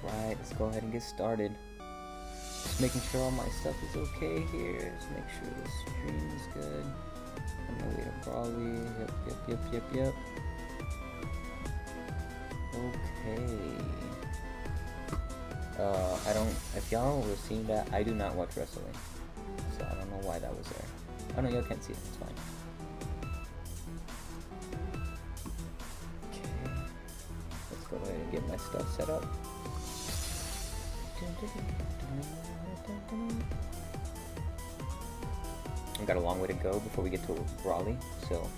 Alright, let's go ahead and get started. Just making sure all my stuff is okay here. Just make sure the stream is good. On my way to BRAWLY. Yep. Okay. If y'all were seeing that, I do not watch wrestling. So I don't know why that was there. Oh no, y'all can't see it, it's fine. Okay. Let's go ahead and get my stuff set up. I got a long way to go before we get to BRAWLY, so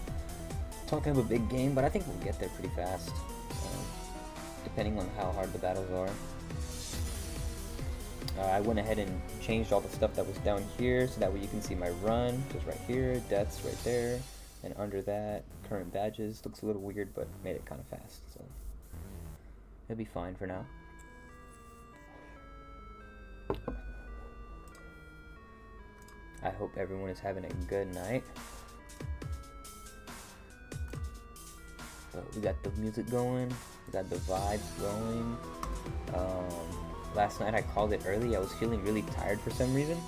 talking of a big game, but I think we'll get there pretty fast, depending on how hard the battles are. I went ahead and changed all the stuff that was down here, so that way you can see my run, just right here, deaths right there, and under that, current badges. Looks a little weird, but made it kind of fast, so it'll be fine for now. I hope everyone is having a good night. We got the music going, we got the vibes going. Last night I called it early. I was feeling really tired for some reason,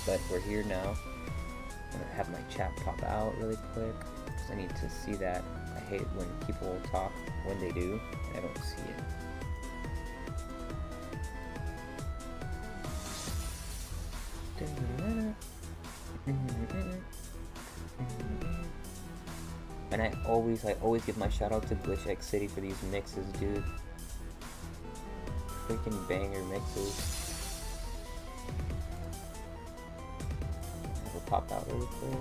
but we're here now. I'm gonna have my chat pop out really quick because I need to see that. I hate when people talk when they do and I don't see it. And I always give my shout out to Glitch X City for these mixes, dude. Freaking banger mixes. Have it pop out really quick.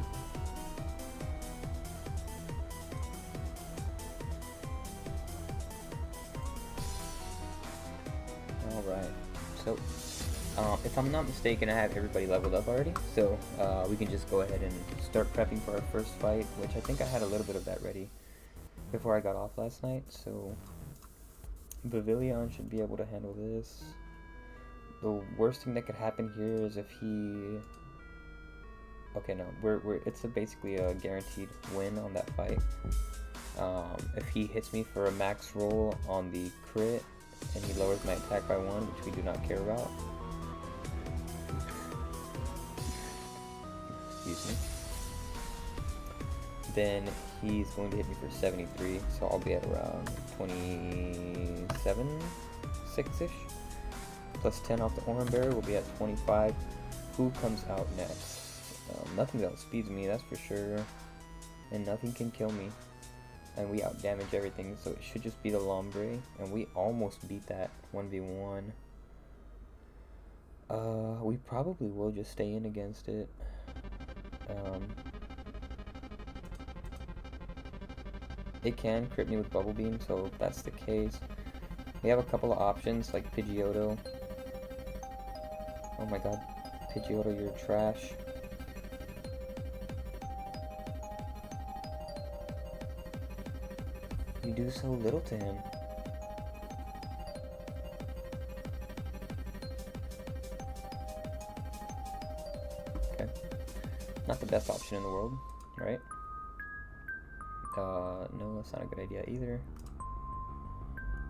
Alright, so if I'm not mistaken, I have everybody leveled up already, so we can just go ahead and start prepping for our first fight, which I think I had a little bit of that ready before I got off last night, so Pavilion should be able to handle this. The worst thing that could happen here is if he... Okay, no, it's basically a guaranteed win on that fight. If he hits me for a max roll on the crit, and he lowers my attack by 1, which we do not care about. Excuse me. Then he's going to hit me for 73, so I'll be at around 27, 6-ish. Plus 10 off the Oran Bear, we'll be at 25. Who comes out next? Nothing outspeeds me, that's for sure. And nothing can kill me. And we out damage everything, so it should just be the Lombre. And we almost beat that 1v1. We probably will just stay in against it. It can crit me with Bubble Beam, so if that's the case. We have a couple of options, like Pidgeotto. Oh my god, Pidgeotto, you're trash. You do so little to him. Okay. Not the best option in the world, right? No, that's not a good idea either.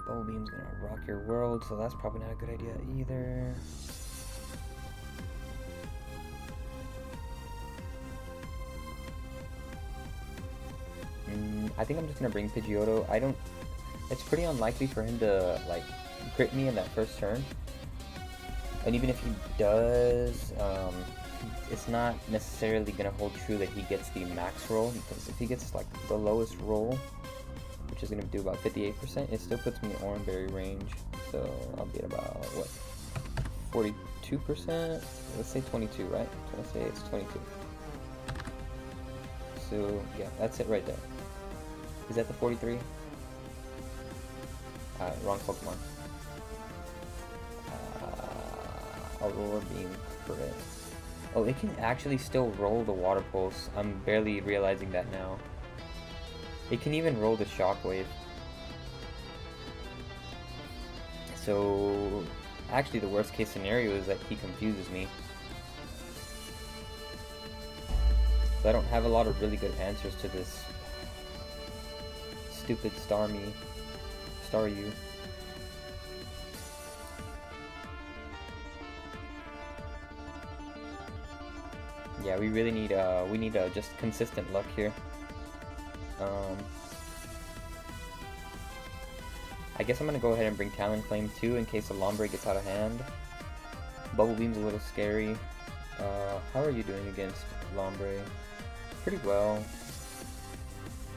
Bubble Beam's gonna rock your world, so that's probably not a good idea either. I think I'm just gonna bring Pidgeotto. It's pretty unlikely for him to like crit me in that first turn. And even if he does, it's not necessarily gonna hold true that he gets the max roll, because if he gets like the lowest roll, which is gonna do about 58%, it still puts me in Oranberry range. So I'll be at about what, 42%? Let's say 22, right? Let's say it's 22. So yeah, that's it right there. Is that the 43? Wrong Pokemon. Aurora Beam crit. Oh, it can actually still roll the Water Pulse. I'm barely realizing that now. It can even roll the Shockwave. So, actually the worst case scenario is that he confuses me. So I don't have a lot of really good answers to this stupid Staryu. Yeah, we really need just consistent luck here. I guess I'm gonna go ahead and bring Talonflame too in case the Lombre gets out of hand. Bubble Beam's a little scary. How are you doing against Lombre? Pretty well.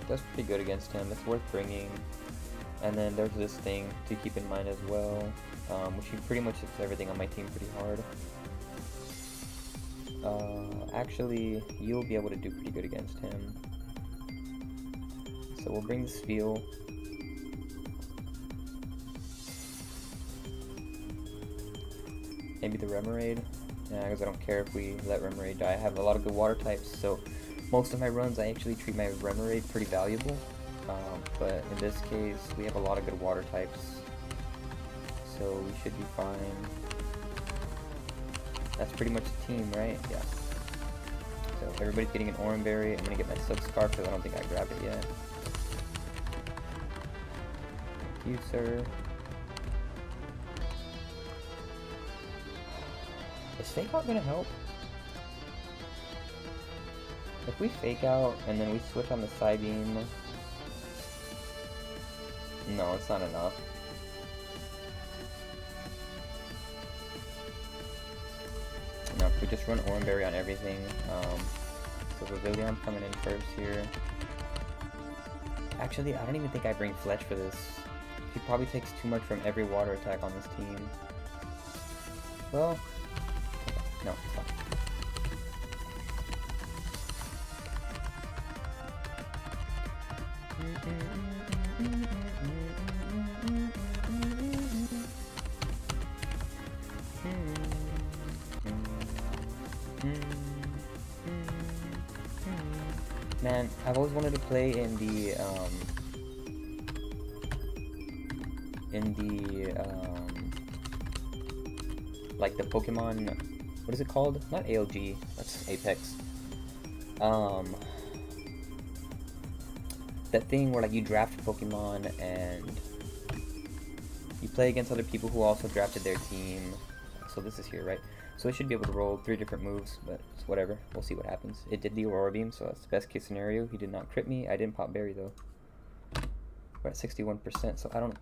That's pretty good against him. It's worth bringing. And then there's this thing to keep in mind as well, which he pretty much hits everything on my team pretty hard. Actually, you'll be able to do pretty good against him. So we'll bring the Spheal. Maybe the Remoraid. Yeah, because I don't care if we let Remoraid die. I have a lot of good water types, so most of my runs I actually treat my Remoraid pretty valuable. But in this case, we have a lot of good water types, so we should be fine. That's pretty much the team, right? Yeah. So everybody's getting an Oranberry. I'm gonna get my Silk Scarf because I don't think I grabbed it yet. Thank you, sir. Is Fake Out gonna help? If we Fake Out and then we switch on the Psybeam... No, it's not enough. No, if we just run Oranberry on everything. So Pavilion coming in first here. Actually, I don't even think I bring Fletch for this. He probably takes too much from every water attack on this team. Well, no, it's fine. Man, I've always wanted to play in the like the Pokemon, what is it called? Not ALG, that's Apex. That thing where like you draft Pokemon and you play against other people who also drafted their team. So this is here, right? So it should be able to roll 3 different moves, but it's whatever. We'll see what happens. It did the Aurora Beam, so that's the best case scenario. He did not crit me. I didn't pop Berry though. We're at 61%, so I don't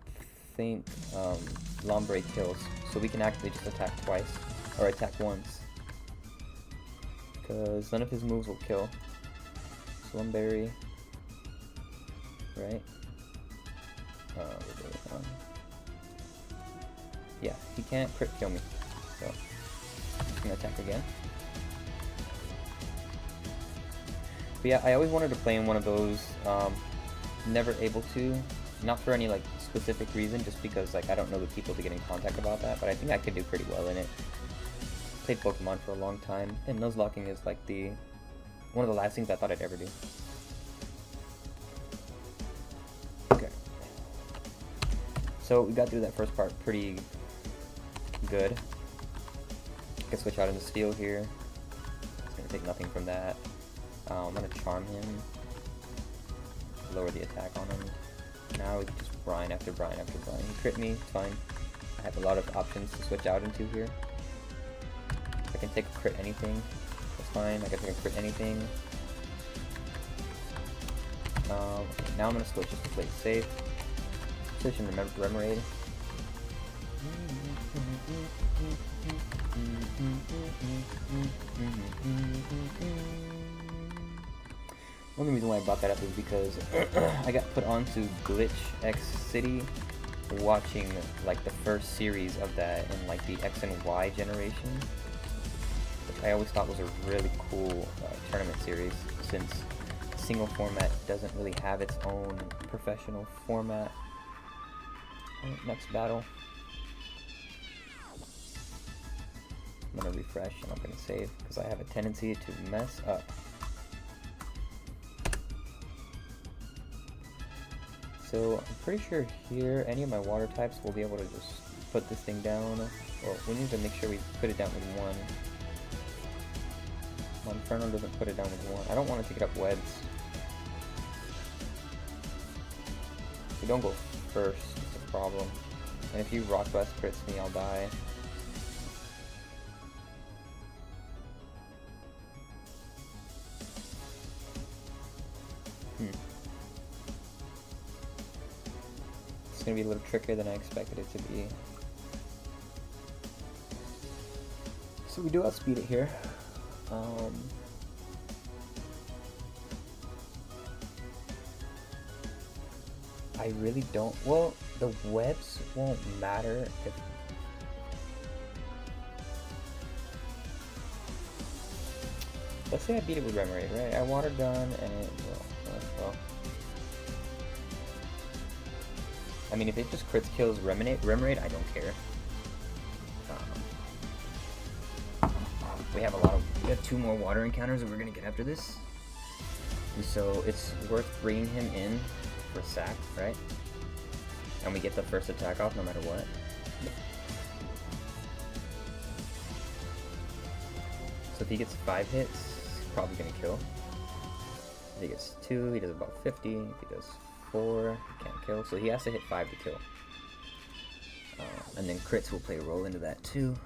think Lombre kills. So we can actually just attack twice, or attack once, because none of his moves will kill. Slumberry, right? Yeah, he can't crit kill me, so I'm just gonna attack again. But yeah, I always wanted to play in one of those. Never able to, not for any like specific reason, just because like I don't know the people to get in contact about that. But I think I could do pretty well in it. Played Pokemon for a long time, and Nuzlocking is like one of the last things I thought I'd ever do. Okay, so we got through that first part pretty good. I can switch out into Steel here. It's gonna take nothing from that. I'm gonna Charm him, lower the attack on him. Now we can just brine after brine after brine. He crit me, it's fine. I have a lot of options to switch out into here. I can take a crit anything, that's fine. I can take a crit anything. Okay, now I'm gonna switch just to play it safe. Switch into Remoraid. Only reason why I brought that up is because I got put onto Glitch X City watching like the first series of that in like the X and Y generation, which I always thought was a really cool tournament series, since single format doesn't really have its own professional format. Next battle. I'm gonna refresh and I'm gonna save because I have a tendency to mess up. So I'm pretty sure here any of my water types will be able to just put this thing down. Well, we need to make sure we put it down with one. Inferno doesn't put it down with one. I don't want to take it up webs. If we don't go first, it's a problem. And if you Rock Blast crits me, I'll die. It's gonna be a little trickier than I expected it to be. So we do outspeed it here. I really don't. Well, the webs won't matter if. Let's say I beat it with Remoraid, right? I water gun and it. Well. I mean, if it just crits kills Remoraid, I don't care. We have 2 more water encounters that we're gonna get after this, and so it's worth bringing him in for sack, right? And we get the first attack off no matter what. So if he gets 5 hits, he's probably gonna kill. If he gets 2, he does about 50. If he does 4, he can't kill. So he has to hit 5 to kill. And then crits will play a role into that too.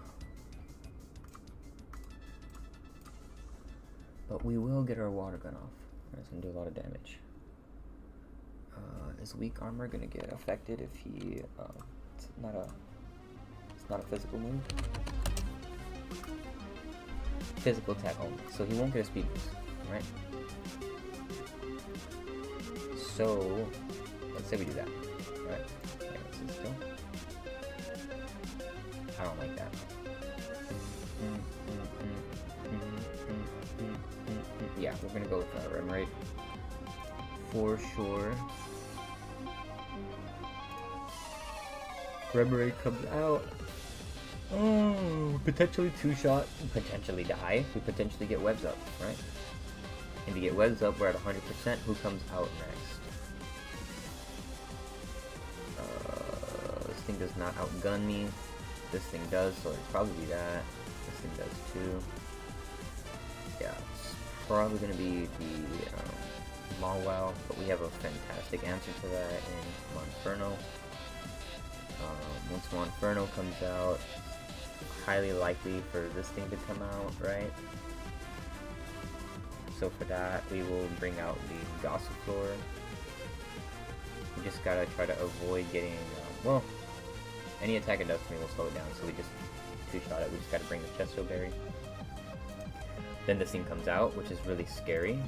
But we will get our water gun off. It's gonna do a lot of damage. Is weak armor gonna get affected if he? It's not a physical move. Physical attack only, so he won't get a speed boost, right? So let's say we do that, right? Okay, let's just go. I don't like that. Yeah, we're gonna go with Remoraid for sure. Remoraid comes out. Oh, potentially 2-shot, potentially die. We potentially get webs up, right? And to get webs up, we're at 100%. Who comes out next? This thing does not outgun me. This thing does, so it's probably that. This thing does too. Yeah, it's probably going to be the Mawwow, but we have a fantastic answer to that in Monferno. Once Monferno comes out, highly likely for this thing to come out, right? So for that, we will bring out the Gossifleur. We just gotta try to avoid getting, well, any attack it does to me will slow it down, so we just 2-shot it. We just gotta bring the Chesto Berry. Then this thing comes out, which is really scary.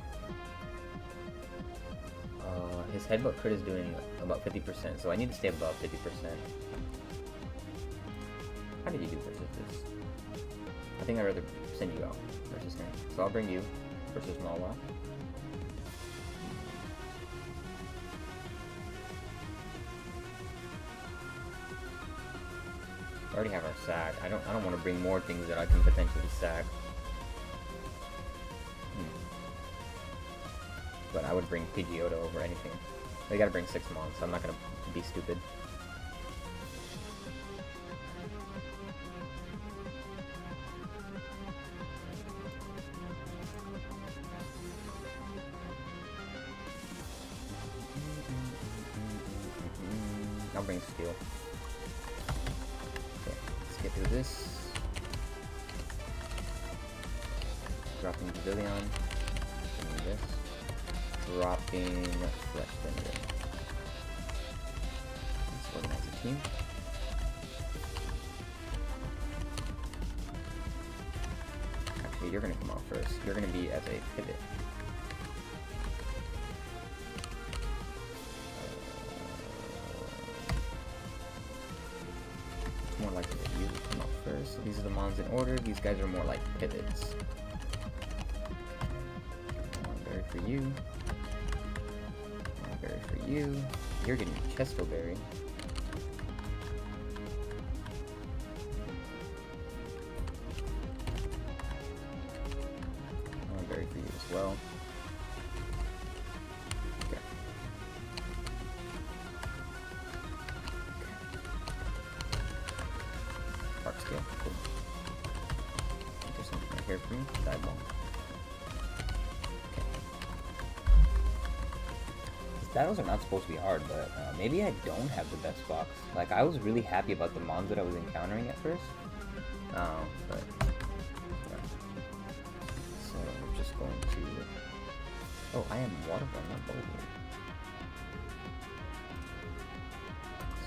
His headbutt crit is doing about 50%, so I need to stay above 50%. How did you do versus this? I think I'd rather send you out versus him. So I'll bring you versus Mawwow. We already have our sack. I don't want to bring more things that I can potentially sack. But I would bring Pidgeotto over anything. They gotta bring 6 Mons, so I'm not gonna be stupid. I'll bring Steel. Okay, let's get through this. Dropping Pavilion. Bringing this. Dropping Flesh Bender. Let's organize a team. Yeah, you're gonna come out first. You're gonna be as a pivot. It's more likely that you come out first. So these are the mons in order. These guys are more like pivots. Berry for you. Berry for you. You're getting Chesto Berry. Berry for you as well. Okay. Park scale, cool. There's something right here for me. Die ball. Okay. These battles are not supposed to be hard, but maybe I don't have the best box. Like, I was really happy about the mons that I was encountering at first. But going to... Oh, I am water gun, not boulder.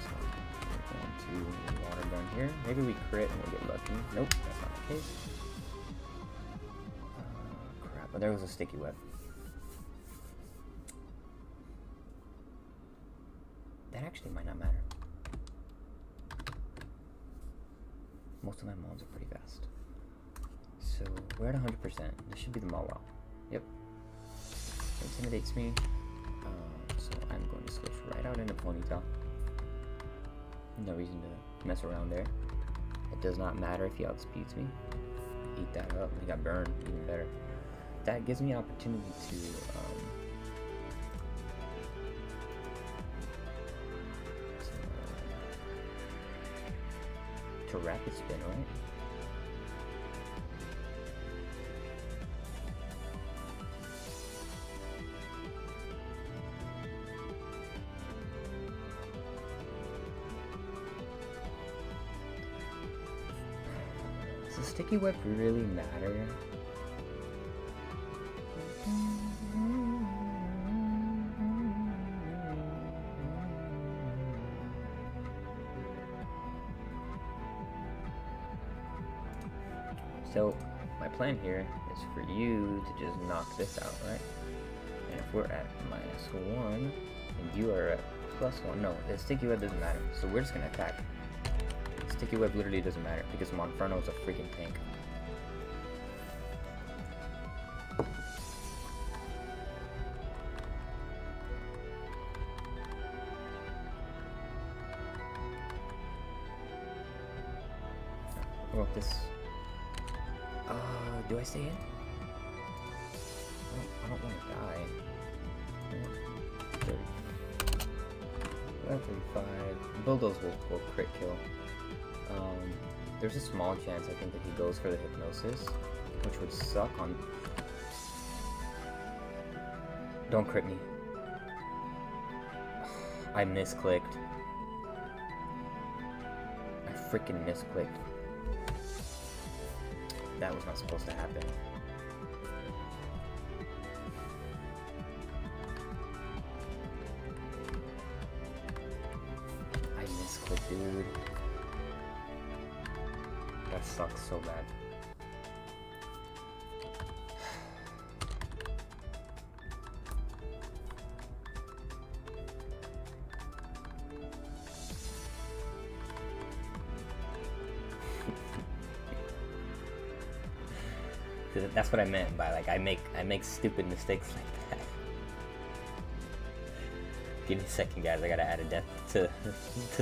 So we're going to water gun here. Maybe we crit and we'll get lucky. Nope, that's not the case. Crap, but there was a sticky web. That actually might not matter. Most of my mons are pretty fast. So we're at 100%. This should be the Mawa. Yep. It intimidates me. So I'm going to switch right out into Ponytail. No reason to mess around there. It does not matter if he outspeeds me. Eat that up. He got burned. Even better. That gives me an opportunity to rapid spin, right? Does sticky web really matter? So my plan here is for you to just knock this out, right? And if we're at -1 and you are at +1, no, the sticky web doesn't matter. So we're just gonna attack. Sticky web literally doesn't matter because Monferno is a freaking tank. Well, this. Do I stay in? I don't want to die. 35. Bulldoze will crit kill. There's a small chance I think that he goes for the hypnosis, which would suck on. Don't crit me. I misclicked. I freaking misclicked. That was not supposed to happen. I misclicked, dude. That sucks so bad. That's what I meant by like I make stupid mistakes like that. Give me a second, guys. I gotta add a death to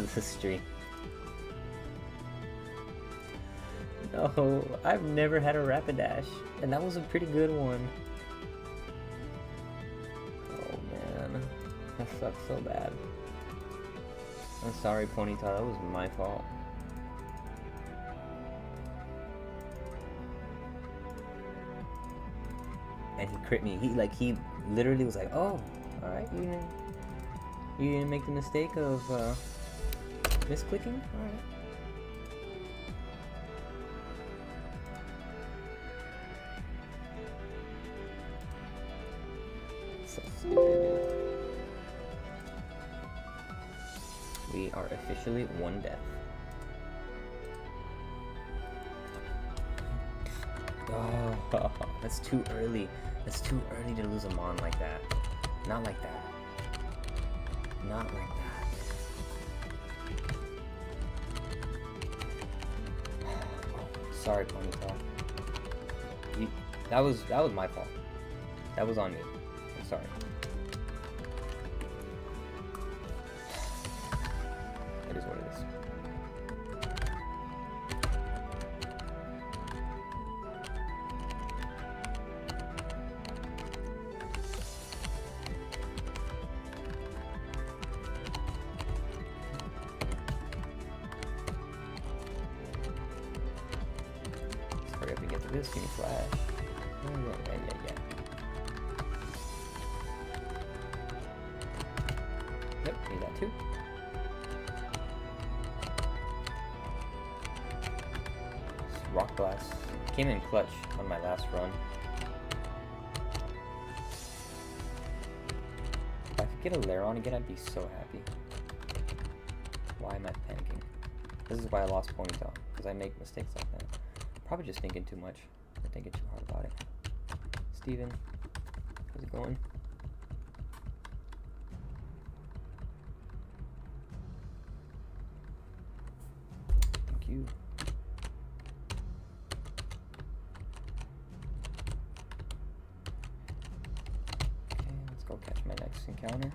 the stream. No, I've never had a Rapidash, and that was a pretty good one. Oh man, that sucks so bad. I'm sorry, Ponyta. That was my fault. And he crit me. He literally was like, "Oh, all right, you didn't make the mistake of misclicking. All right." So stupid, dude. We are officially one death. Oh, that's too early. That's too early to lose a Mon like that. Not like that. Not like that. Sorry, Ponyta. That was my fault. That was on me. I'm sorry. It is what it is. Let's hurry up and get to this. Give me flash. Yeah. Yep, need that too. Rock Blast came in clutch on my last run. If I could get a Laron again, I'd be so happy. Why am I panicking? This is why I lost Ponyta, because I make mistakes like that. Probably just thinking too much. I'm thinking too hard about it. Steven, how's it going? Thank you. Okay, let's go catch my next encounter.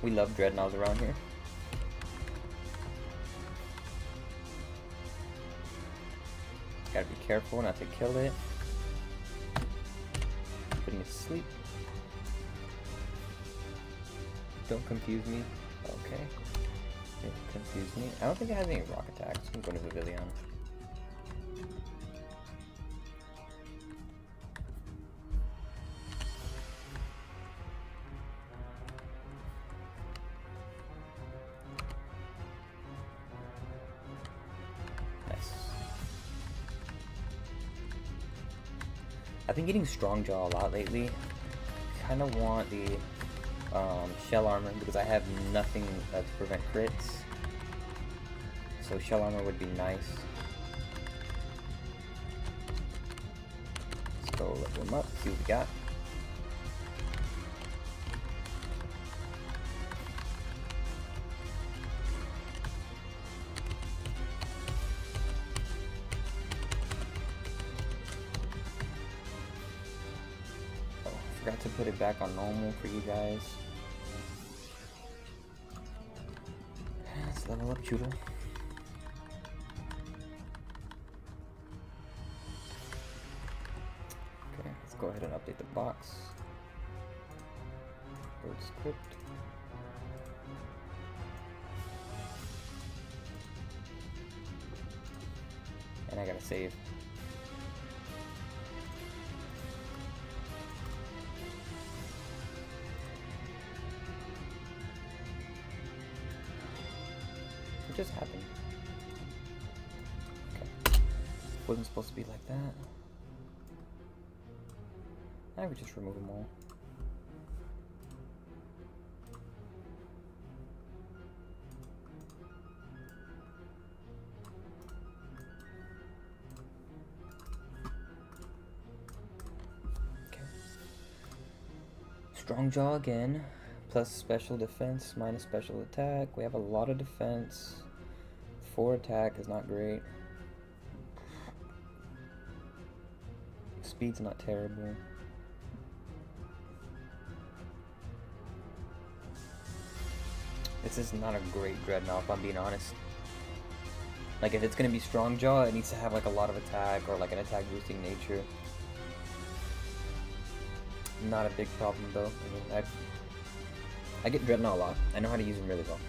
We love dreadnoughts around here. Gotta be careful not to kill it. Putting it to sleep. Don't confuse me. Okay. It confused me. I don't think it has any rock attacks. I'm going to Pavilion. I've been getting Strong Jaw a lot lately. Kind of want the Shell Armor because I have nothing to prevent crits. So Shell Armor would be nice. Let's go level him up, see what we got. Forgot to put it back on normal for you guys. Let's level up Choodle. Okay, let's go ahead and update the box. Bird script. And I gotta save. Just happened. Okay. Wasn't supposed to be like that. I would just remove them all. Okay. Strong Jaw again. Plus special defense, minus special attack. We have a lot of defense. 4 attack is not great. Speed's not terrible. This is not a great Dreadnought, if I'm being honest. Like, if it's gonna be Strong Jaw, it needs to have like a lot of attack or like an attack boosting nature. Not a big problem though. I mean, I get Dreadnought a lot. I know how to use them really well.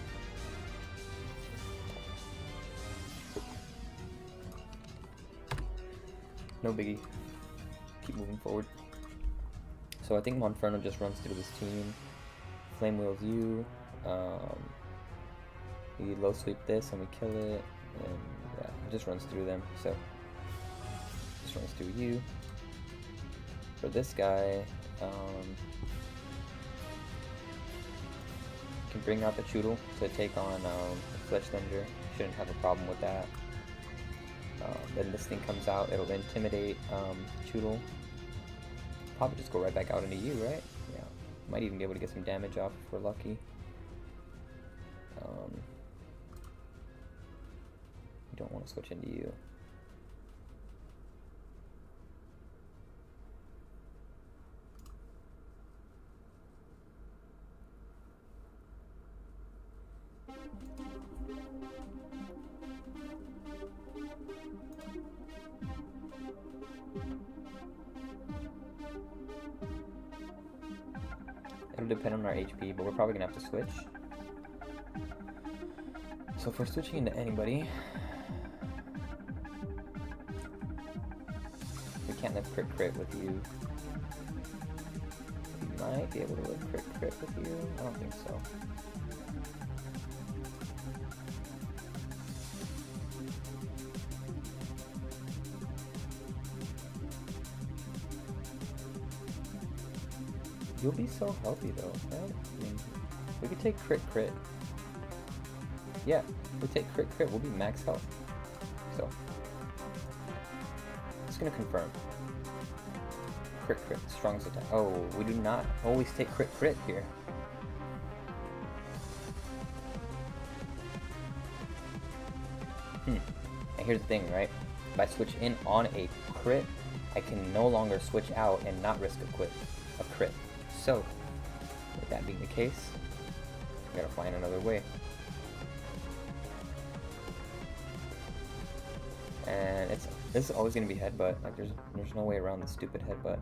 No biggie. Keep moving forward. So I think Monferno just runs through this team. Flame Wheels you. We low sweep this and we kill it. And yeah, it just runs through them. So just runs through you. For this guy, can bring out the Choodle to take on Fletchlander. Shouldn't have a problem with that. Then this thing comes out, it'll intimidate Choodle. Probably just go right back out into you, right? Yeah. Might even be able to get some damage off if we're lucky. You don't want to switch into you. It'll depend on our HP, but we're probably gonna have to switch. So if we're switching into anybody, we can't live crit with you. We might be able to live crit with you. I don't think so. You'll be so healthy though, right? I mean, we could take crit. Yeah, if we take crit, we'll be max health. So, just gonna confirm. Crit, strongest attack. Oh, we do not always take crit here. And here's the thing, right? If I switch in on a crit, I can no longer switch out and not risk a crit. So, with that being the case, I gotta find another way. And this is always gonna be headbutt. Like there's no way around the stupid headbutt.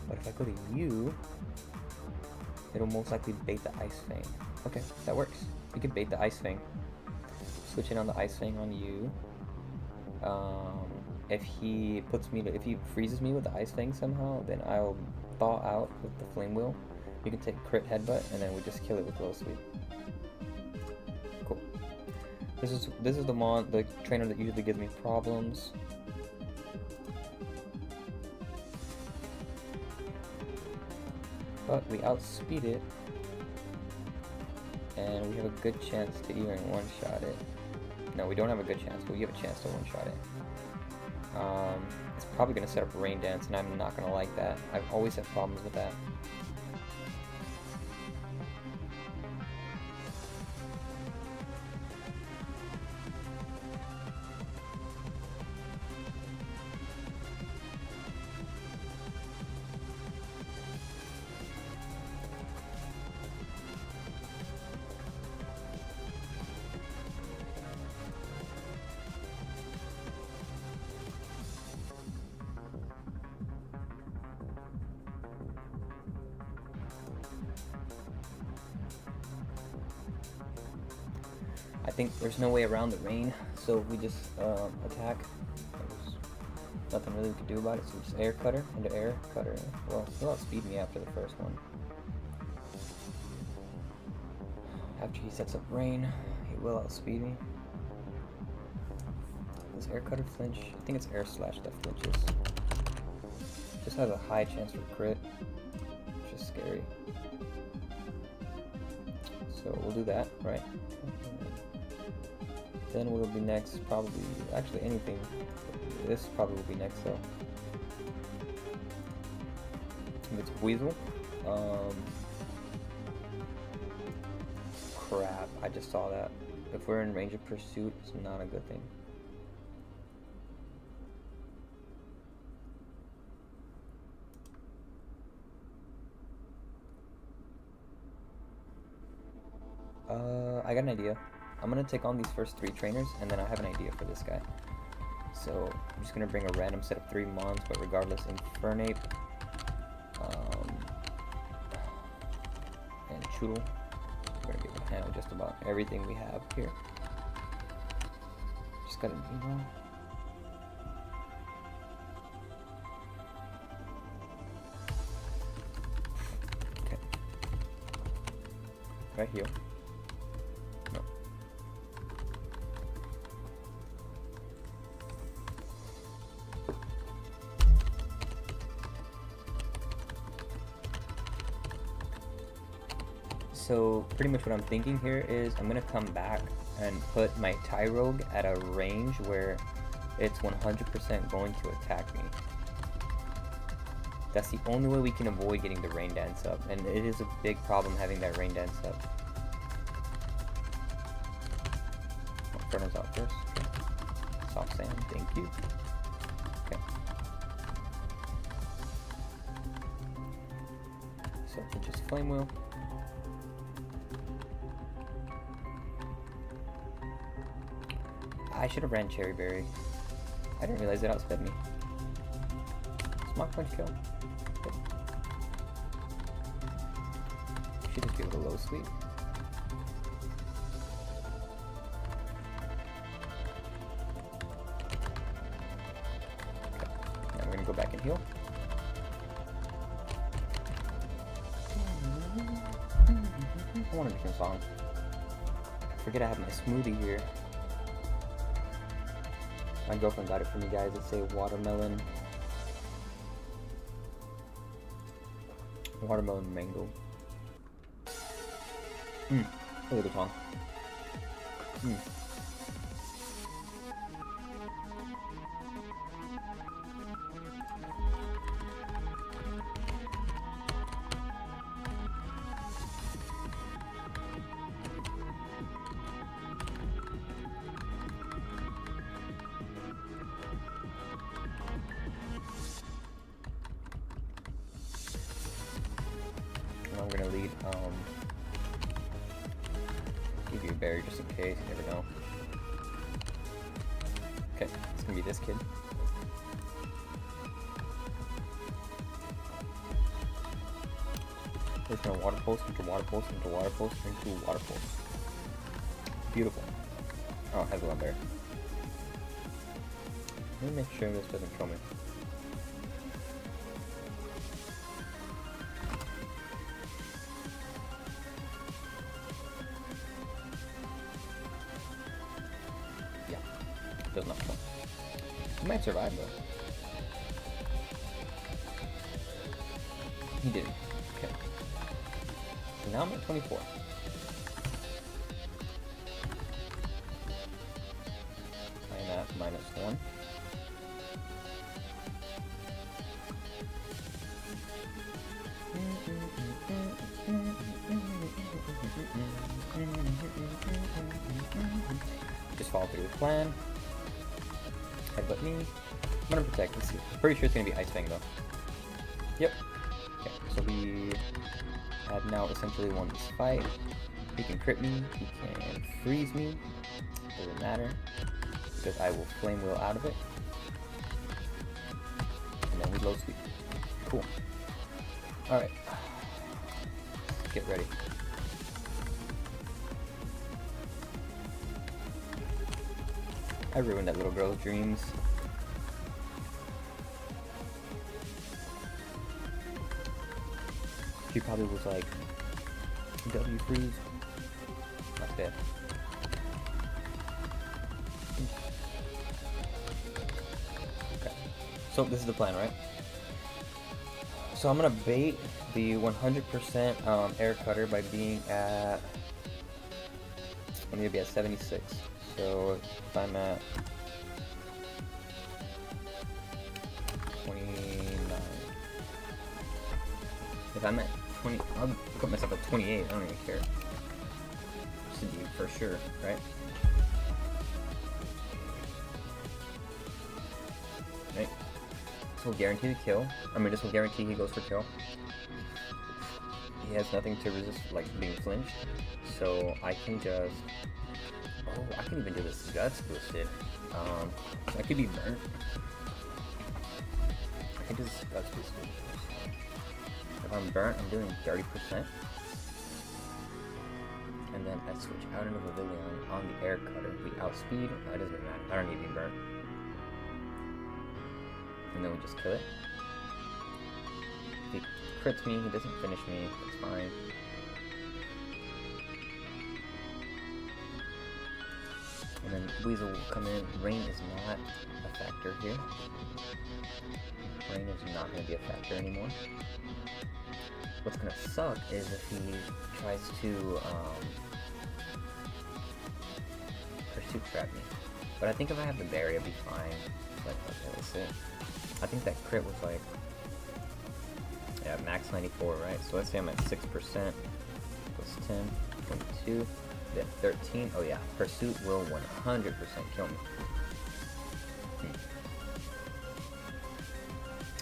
But if I go to you, it'll most likely bait the Ice Fang. Okay, that works. We can bait the Ice Fang. Switch in on the Ice Fang on you. If he freezes me with the Ice Fang somehow, then I'll thaw out with the Flame Wheel. You can take crit headbutt, and then we just kill it with low sweep. Cool. This is the trainer that usually gives me problems. But we outspeed it, and we have a good chance to even one-shot it. No, we don't have a good chance, but we have a chance to one-shot it. It's probably going to set up Rain Dance, and I'm not going to like that. I've always had problems with that. I think there's no way around the rain, so we just attack. There's nothing really we can do about it, so we just air cutter into air cutter. Well, he'll outspeed me after the first one. After he sets up rain, he will outspeed me. Does air cutter flinch? I think it's air slash that flinches. Just has a high chance for crit, which is scary. So we'll do that, right? Then we'll be next, probably, actually anything. This probably will be next though. If it's Weasel. Crap, I just saw that. If we're in range of pursuit, it's not a good thing. I got an idea. I'm gonna take on these first 3 trainers, and then I have an idea for this guy. So I'm just gonna bring a random set of 3 Mons, but regardless, Infernape, and Choodle. We're gonna be able to handle just about everything we have here. Just gotta, Right here. No. So pretty much what I'm thinking here is I'm gonna come back and put my Tyrogue at a range where it's 100% going to attack me. That's the only way we can avoid getting the Rain Dance up, and it is a big problem having that Rain Dance up. Oh, Inferno's out first. Okay. Soft Sand, thank you. Okay. So just Flame Wheel. I should have ran Cherry Berry. I didn't realize it outsped me. Smock Punch kill. Okay. Should just give it a low sweep. Okay. Now we're gonna go back and heal. I want a different song. I forget I have my smoothie here. My girlfriend got it for me, guys. It's a watermelon mango. Really good song. I'm gonna lead, give you a berry just in case, you never know. Okay, it's gonna be this kid. We're just gonna water pulse into water pulse into water pulse into water pulse. Beautiful. Oh, it has a lot there. Let me make sure this doesn't kill me. Does not kill. He might survive though. He didn't. Okay. So now I'm at 24. I'm at -1. Just follow through the plan. Headbutt me. I'm gonna protect. Let's see. I'm pretty sure it's gonna be Ice Fang though. Yep. Okay, so we have now essentially won this fight. He can crit me, he can freeze me. Doesn't matter. Because I will Flame Wheel out of it. And then we low sweep. Cool. Alright. Get ready. I ruined that little girl's dreams. She probably was like, W freeze. Not bad. Okay. So this is the plan, right? So I'm gonna bait the 100% air cutter by being at, I'm gonna be at 76. So if I'm at 29, if I'm at 20, I'll put myself at 28. I don't even care. Just to be for sure, right? Right. This will guarantee the kill. I mean, this will guarantee he goes for kill. He has nothing to resist, like being flinched. So I can just. Oh, I can even do this guts boosted. I could be burnt. I can do this guts boosted. If I'm burnt, I'm doing 30%. And then I switch out into Pavilion on the air cutter. We outspeed. It doesn't matter. I don't need to be burnt. And then we just kill it. If he crits me, he doesn't finish me. It's fine. Weasel will come in. Rain is not a factor here. Rain is not going to be a factor anymore. What's going to suck is if he tries to pursuit trap me. But I think if I have the berry, I'll be fine. Like, okay, let's see. I think that crit was like, yeah, max 94, right? So let's say I'm at 6%. Plus 10, 22, then 13. Oh yeah, pursuit will 100% kill me.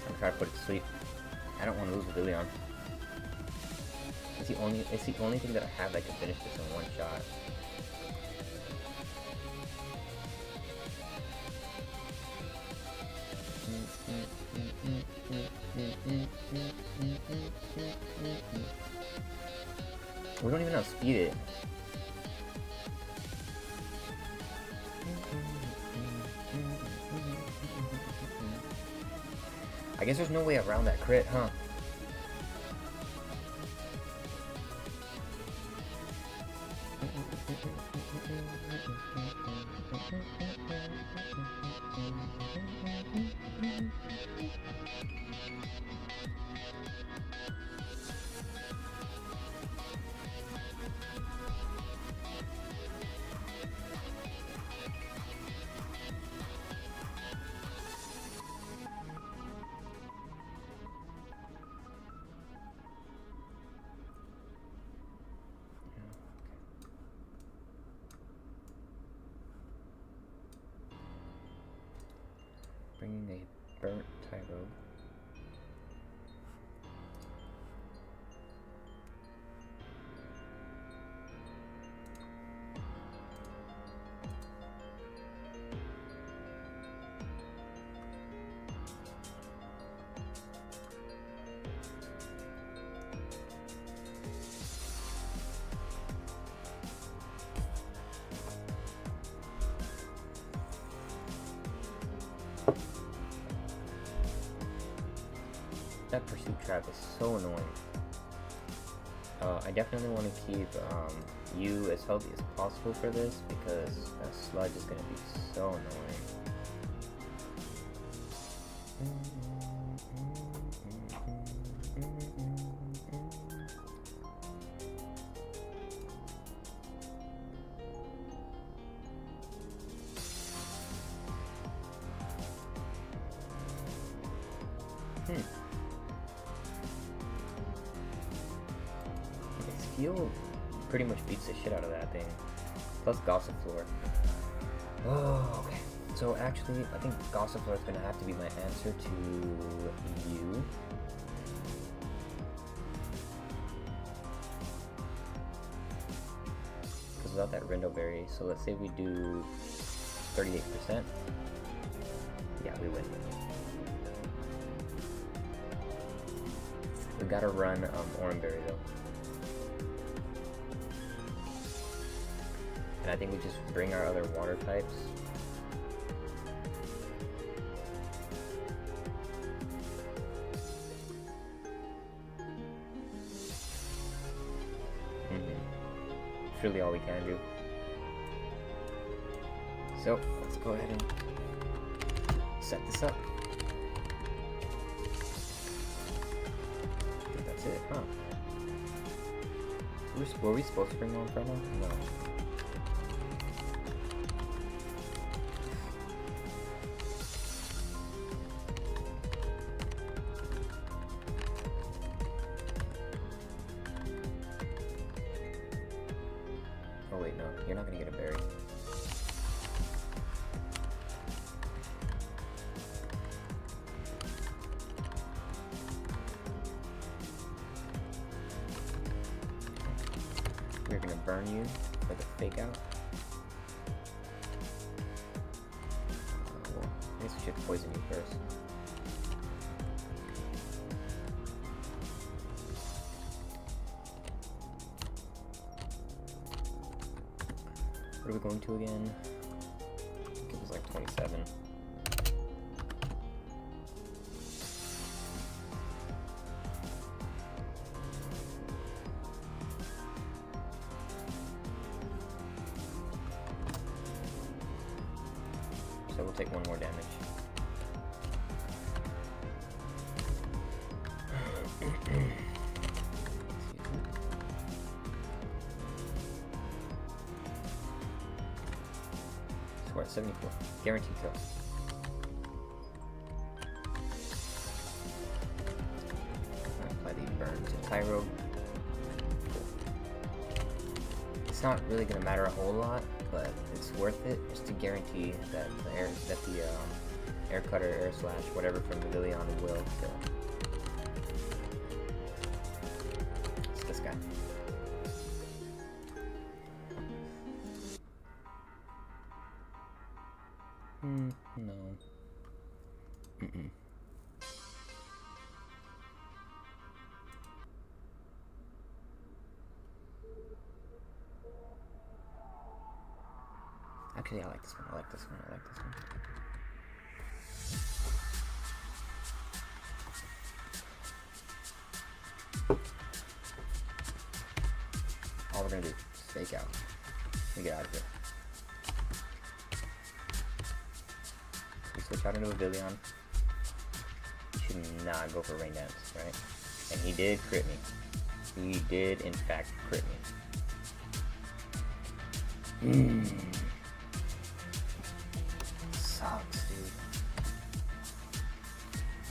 I'm trying to put it to sleep. I don't want to lose with Leon. It's the only thing that I have that can finish this in one shot. We don't even know how to speed it. I guess there's no way around that crit, huh? Bringing a burnt tyro. That pursuit trap is so annoying. I definitely want to keep you as healthy as possible for this because that sludge is going to be so annoying. Steel pretty much beats the shit out of that thing. Plus Gossip Floor. Oh, okay. So actually, I think Gossip Floor is going to have to be my answer to you. Because without that Rindo Berry, so let's say we do 38%. Yeah, we win. We gotta run Orange Berry though. And I think we just bring our other water types. It's really all we can do. So, let's go ahead and set this up. I think that's it, huh? Were we supposed to bring on Inferno? No. Oh wait, no, you're not gonna get a berry. We're gonna burn you for the fake out. Well, I guess we should poison you first. What are we going to again? I think it was like 27. so we'll take 1 more damage. So we're at 74. Guaranteed kill. Apply the burn to Tyro. It's not really gonna matter a whole lot, but it's worth it just to guarantee that the air cutter, air slash, whatever from Villion will kill. It's this guy. No. Actually, I like this one. I like this one. I like this one. All we're gonna do is fake out. Let me get out of here. We switch out into a Villion. He should not go for Rain Dance, right? And he did crit me. He did, in fact, crit me. Sucks, dude.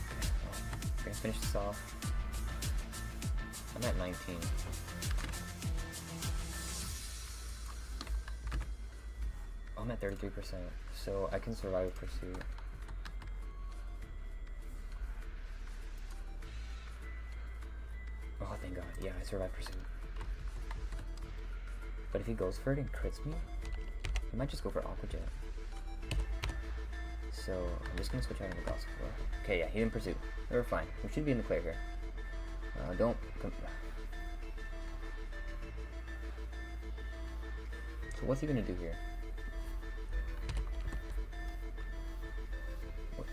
Okay, well, we're gonna finish this off. I'm at 19. Oh, I'm at 33%, so I can survive pursuit. Oh, thank God. Yeah, I survived pursuit. But if he goes for it and crits me, he might just go for Aqua Jet. So I'm just gonna switch out into Gossip Floor. Okay, yeah, he didn't pursue. We're fine. We should be in the clear here. Don't come. So what's he gonna do here?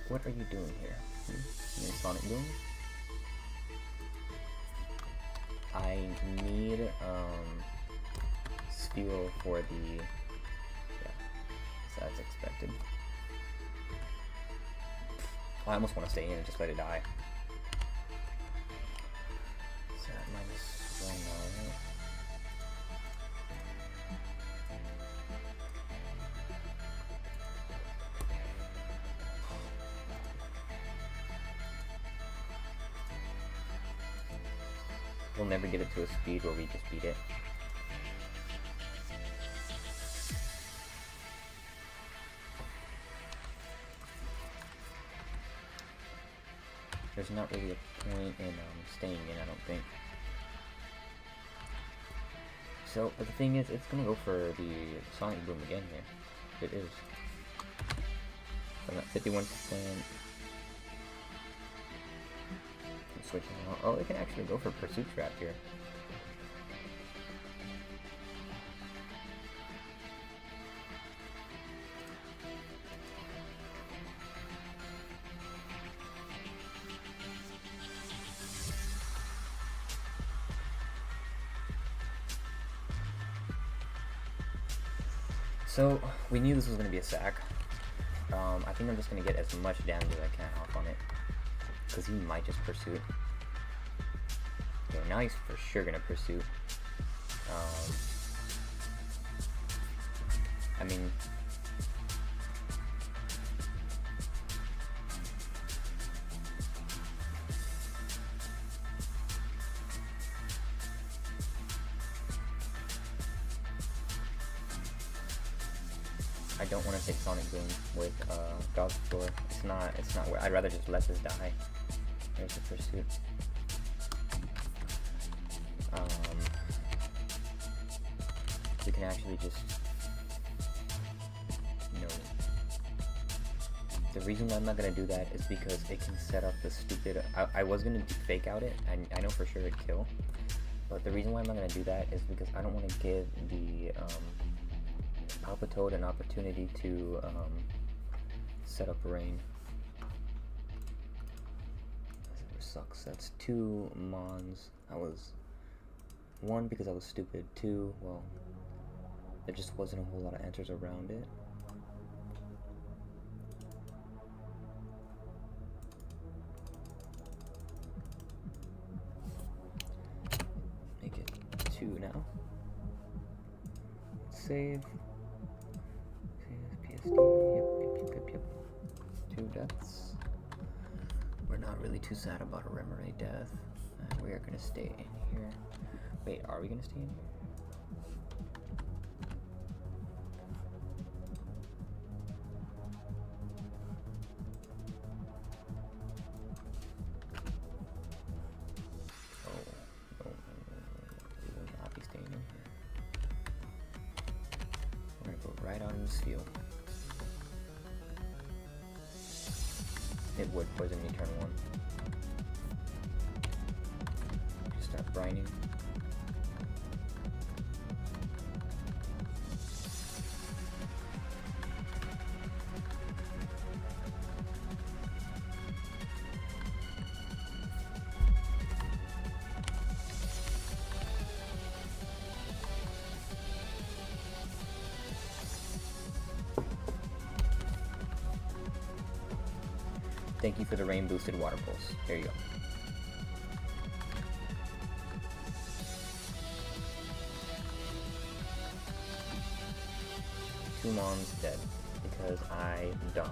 What are you doing here? You need Sonic Boom? I need Steel for the, yeah, so that's expected. I almost want to stay in and just let it die. So that -1 now, right? We'll never get it to a speed where we just beat it. There's not really a point in staying in, I don't think. So, but the thing is, it's gonna go for the Sonic Boom again here. It is. So I'm at 51%. Switching out. Oh, it can actually go for Pursuit Trap here. So, we knew this was going to be a sack. I think I'm just going to get as much damage as I can off on it. Because he might just pursue. Okay, now he's for sure going to pursue. I mean... I don't want to take Sonic Boom with God's Floor. It's not where I'd rather just let this die. There's the pursuit. We can actually just, the reason why I'm not gonna do that is because it can set up the stupid. I was gonna fake out it, and I know for sure it'd kill. But the reason why I'm not gonna do that is because I don't want to give the Palpitoad an opportunity to set up rain. That sucks. That's 2 Mons. I was 1 because I was stupid. 2, well, there just wasn't a whole lot of answers around it. save. PSD. Yep. 2 deaths. We're not really too sad about a Remoraid death. We are gonna stay in here. Wait, are we gonna stay in here? Oh, no. We will not be staying in here. We're gonna go right out in this field. It would poison me turn 1. Just start brining. Thank you for the rain boosted water pulse. There you go. Two moms dead because I'm dumb.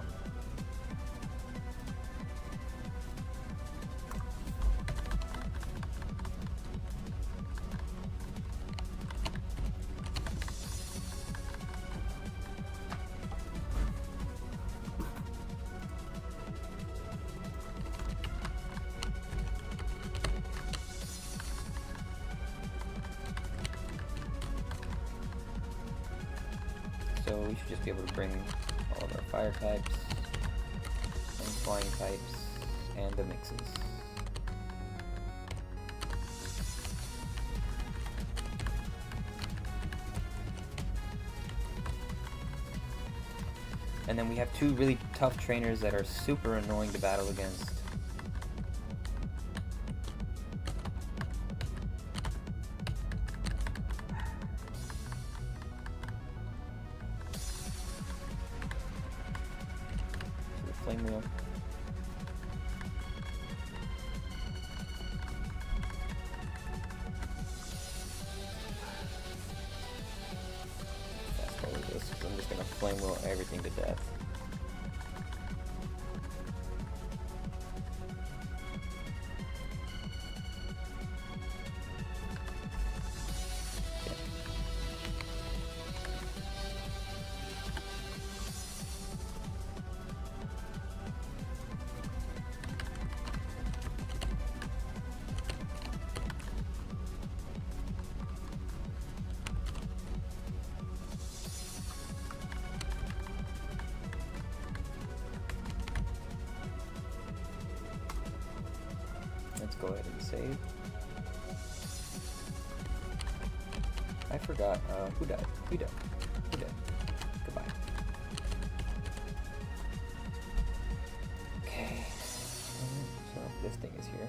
So we should just be able to bring all of our fire types and flying types and the mixes. And then we have 2 really tough trainers that are super annoying to battle against. Flame wheel. Fast forward this, because I'm just gonna flame wheel everything to death. Let's go ahead and save. I forgot, who died? Who died? Who died? Goodbye. Okay, so this thing is here.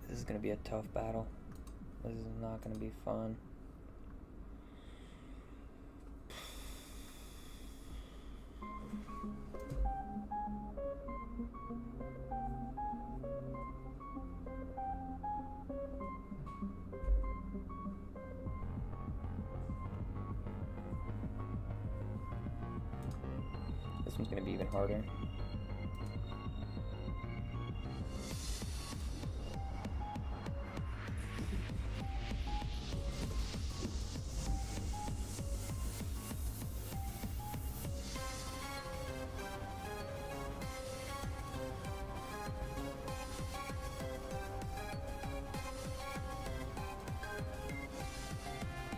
This is gonna be a tough battle. This is not gonna be fun. This one's gonna be even harder.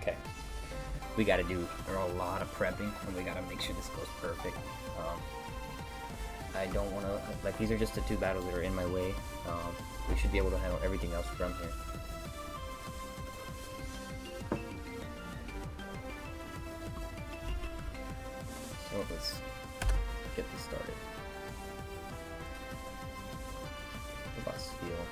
Okay, we gotta do a lot of prepping, and we gotta make sure this goes perfect. I don't want to, like, these are just the 2 battles that are in my way. We should be able to handle everything else from here. So let's get this started. What about steel?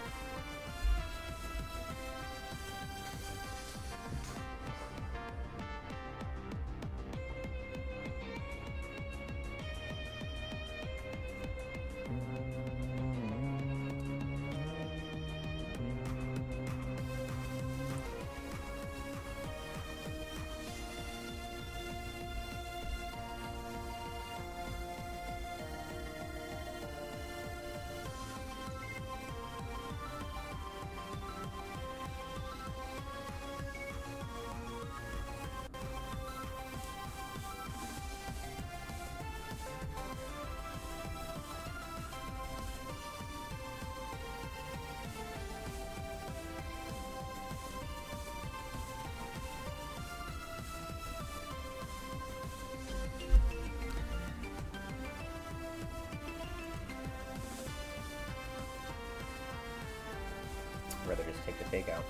Rather just take the fake out.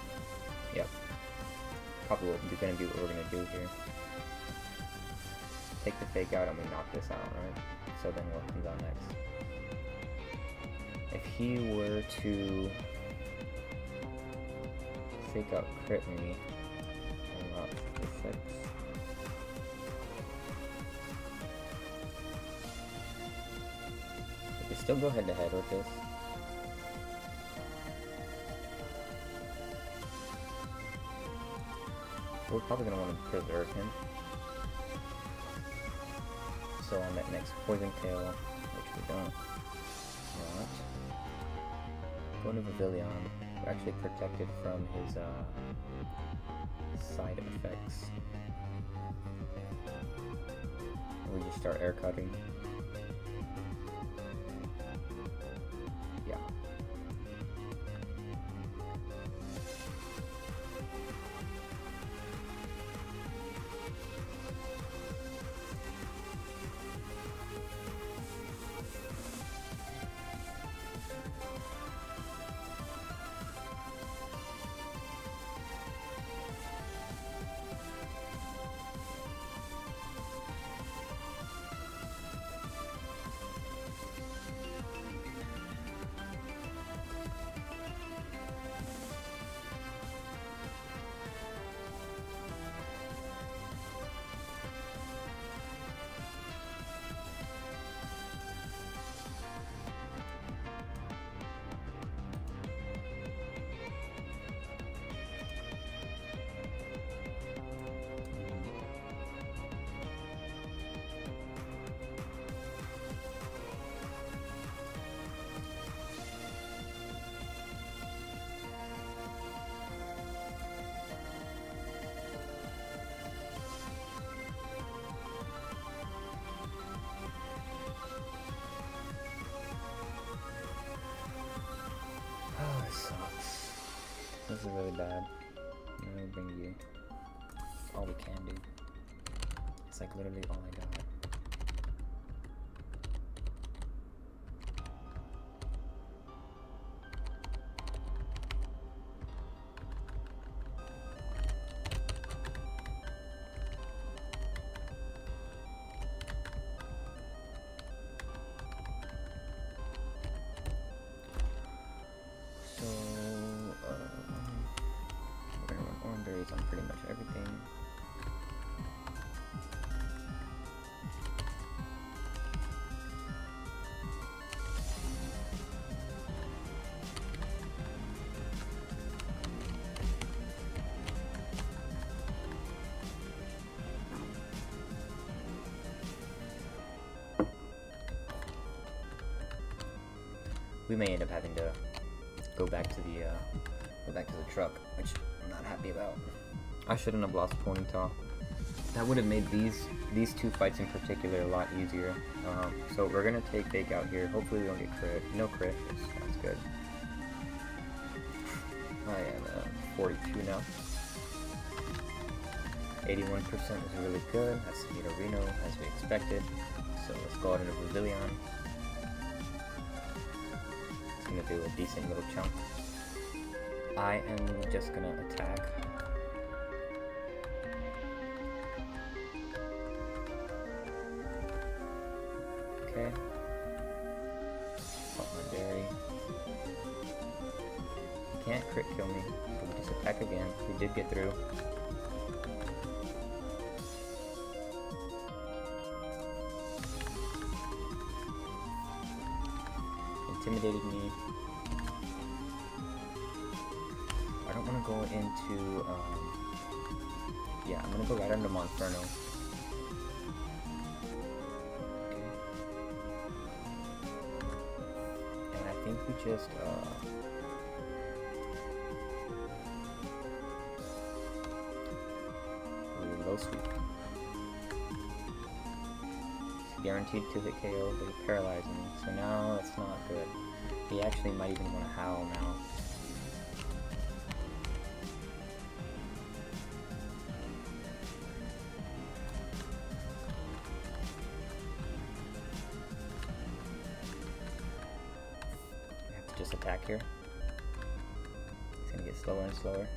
Yep. Probably what we're gonna do what we're gonna do here. Take the fake out and we knock this out, right? So then what comes out next? If he were to fake out crit me, unlock the 6. We can still go head to head with this. We're probably going to want to preserve him. So on that next poison tail, which we don't want, go to Pavilion. We're actually protected from his side effects. We just start air cutting. Yeah. Oh, this sucks. This is really bad. I'm gonna bring you. It's all we can do. It's like literally all I got. On pretty much everything. We may end up having to go back to the truck, which I'm not happy about. I shouldn't have lost Ponyta. That would have made these two fights in particular a lot easier. So we're gonna take fake out here. Hopefully we don't get crit. No crit. That's good. I am 42 now. 81% is really good. That's Nito Reno as we expected. So let's go out into Pavilion. It's gonna do a decent little chunk. I am just gonna attack. Okay. Pop my berry. Can't crit kill me. So we just attack again. We did get through. Intimidated me. I don't want to go into, yeah, I'm going to go right under Monferno. Okay. And I think we just, low sweep. It's guaranteed to hit KO, but he paralyzed me, so now that's not good. He actually might even want to howl now. I have to just attack here. It's gonna get slower and slower.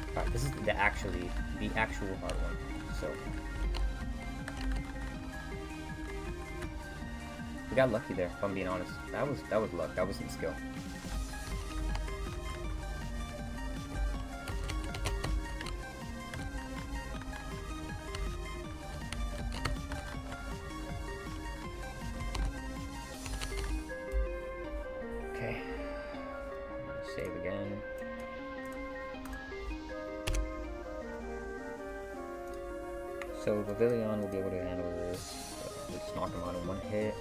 Alright, this is the actual hard one. So we got lucky there, if I'm being honest. That was luck, that wasn't skill. Okay. Save again. So Pavilion will be able to handle this. We just knock him out in one hit.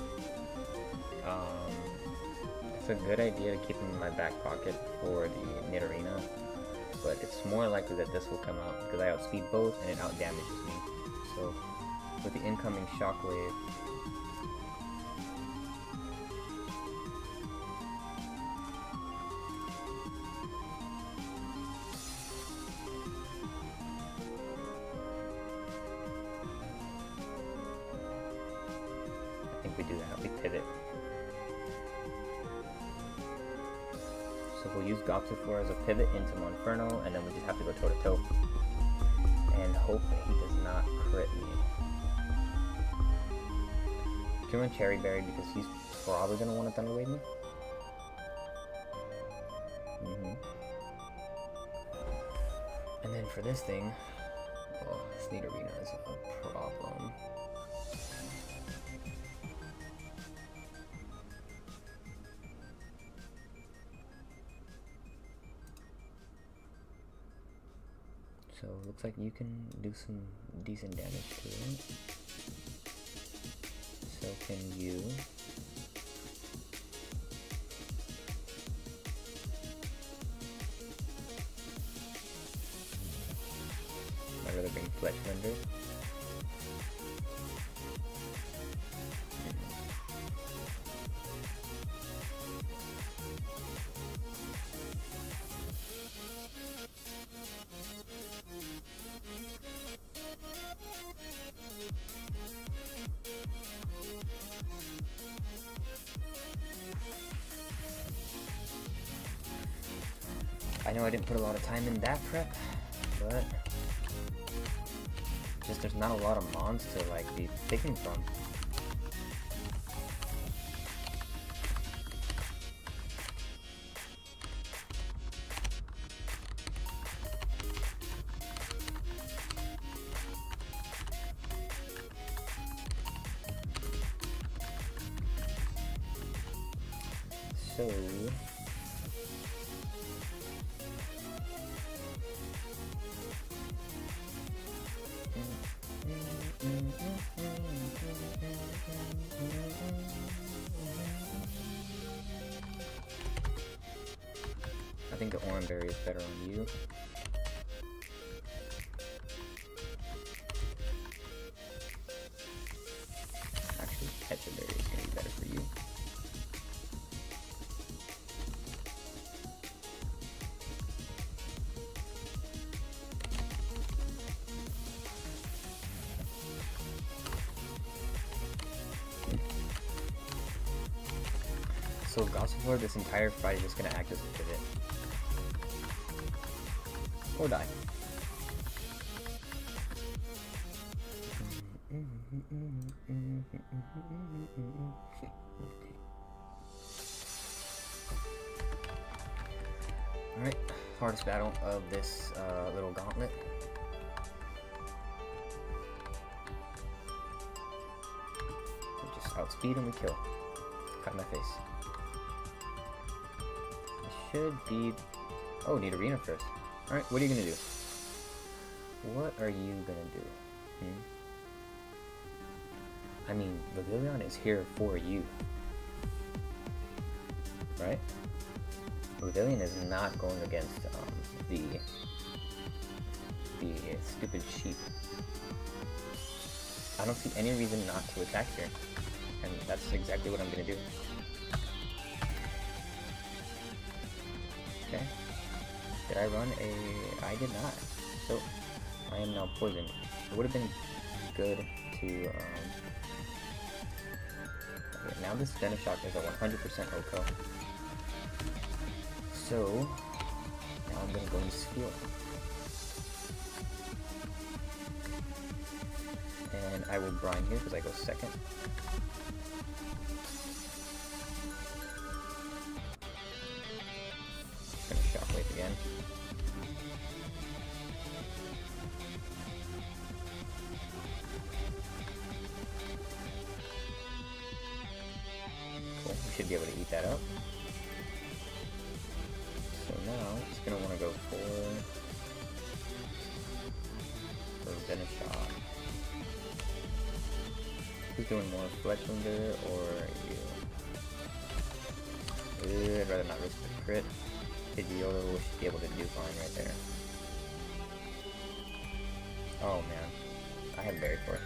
It's a good idea to keep him in my back pocket for the Nidorina, but it's more likely that this will come out because I outspeed both and it outdamages me. So with the incoming Shockwave, we do that, we pivot. So we'll use Goxafor as a pivot into Monferno, and then we just have to go toe to toe. And hope that he does not crit me. Can run Cherry Berry because he's probably going to want to Thunder Wave me. And then for this thing, oh, this Nidorina is a problem. So it looks like you can do some decent damage to it. So can you. I'd rather bring Fletch Thunder. I know I didn't put a lot of time in that prep, but just there's not a lot of mons to like be picking from. So I think the Orange Berry is better on you. Actually, Pecha Berry is going to be better for you. So Gossifleur, this entire fight is just going to act as a pivot. Or die. Alright, hardest battle of this little gauntlet. We just outspeed and we kill. Cut in my face. It should be... Oh, need arena first. Alright, what are you gonna do? What are you gonna do? I mean, Pavilion is here for you. Right? Pavilion is not going against the stupid sheep. I don't see any reason not to attack here. And that's exactly what I'm gonna do. Okay. Did I run a... I did not. So, I am now poisoned. It would have been good to... Okay, now this Venoshock is a 100% OCO. So, now I'm gonna go into Steel. And I will brine here because I go second. Gonna Shockwave again. Cool, we should be able to eat that up. So now it's gonna want to go for Venoshock. Who's doing more, Fletchlinger or you? I'd rather not risk the crit. Pidgeotto should be able to do fine right there. Oh man, I have Berry Core.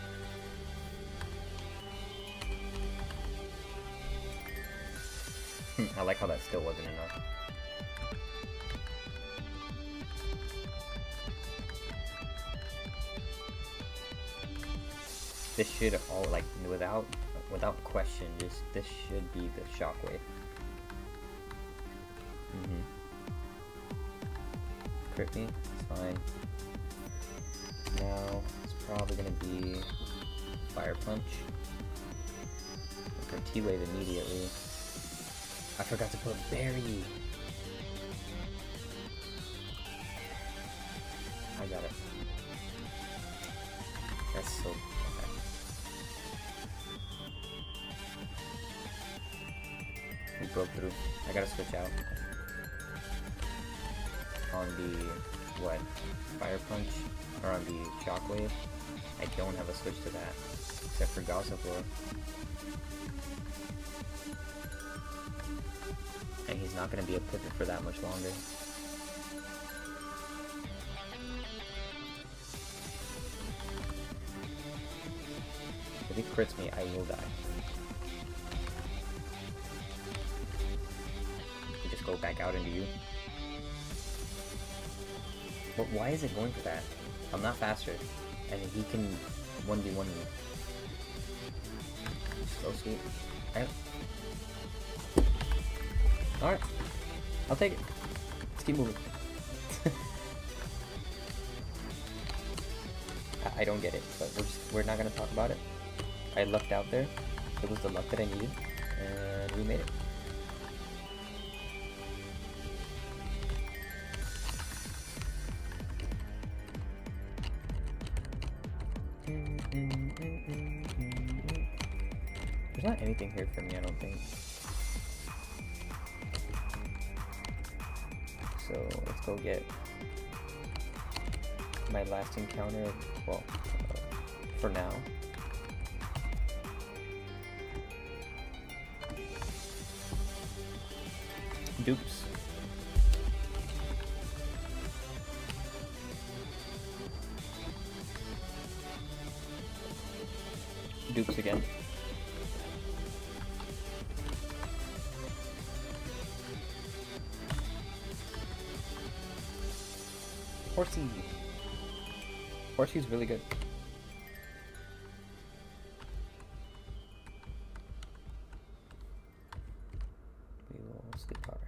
I like how that still wasn't enough. This should all, like, without question, this should be the Shockwave. Crit me, it's fine. Now it's probably gonna be Fire Punch. Or T-Wave immediately. I forgot to put Berry. I got it. That's so bad. We broke through. I gotta switch out. On the, what, Fire Punch? Or on the Shockwave? I don't have a switch to that. Except for Gossifleur. And he's not gonna be a pivot for that much longer. If he crits me, I will die. You just go back out into you. But why is it going for that? I'm not faster. And he can 1v1 me. So sweet. Alright. I'll take it. Let's keep moving. I don't get it, but we're not gonna talk about it. I lucked out there. It was the luck that I needed, and we made it. There's not anything here for me, I don't think. So let's go get my last encounter, well, for now. Dupes. Dupes again. Horsey. Horsey's really good. We will sleep power.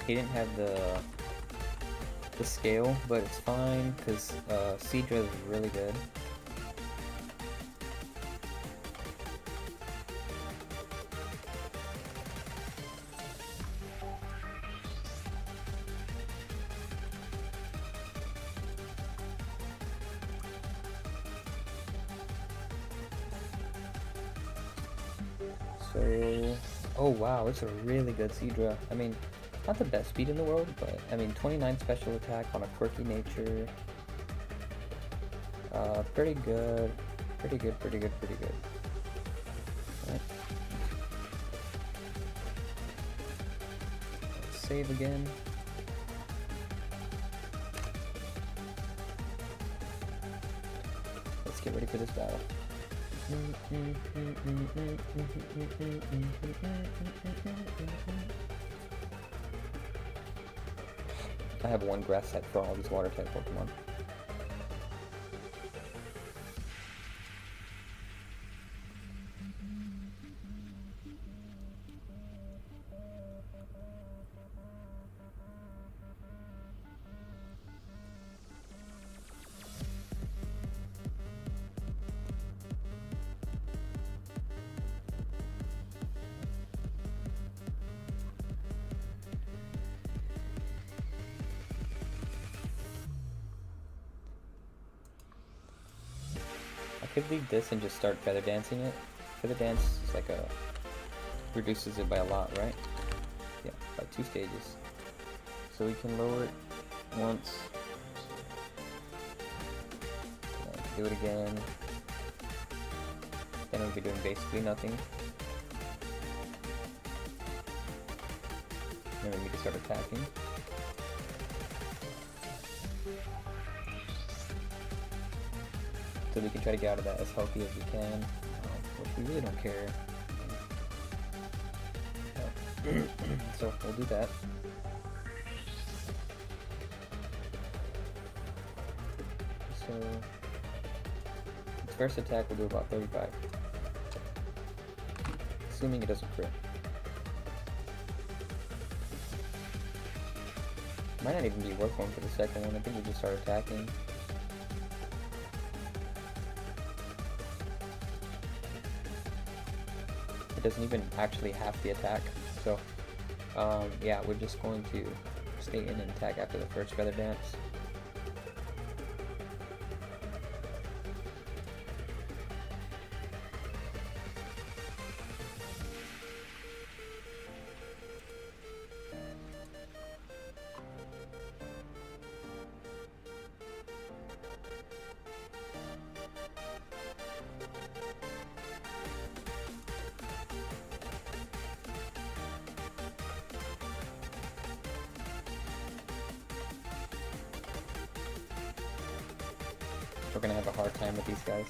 He didn't have the scale, but it's fine because Seadra is really good. So, oh wow, it's a really good Seadra. I mean, not the best speed in the world, but I mean, 29 special attack on a quirky nature. Pretty good. Pretty good. Right. Let's save again. Let's get ready for this battle. I have one grass set for all these water type Pokemon. I could leave this and just start feather dancing it. Feather dance is like reduces it by a lot, right? Yeah, by 2 stages. So we can lower it once. Do it again. Then we'll be doing basically nothing. Then we need to start attacking. So we can try to get out of that as healthy as we can, which we really don't care. So we'll do that. So its first attack will do about 35, assuming it doesn't crit. Might not even be worth going for the second one. I think we just start attacking. It doesn't even actually have the attack, so yeah, we're just going to stay in and attack after the first feather dance. We're gonna have a hard time with these guys.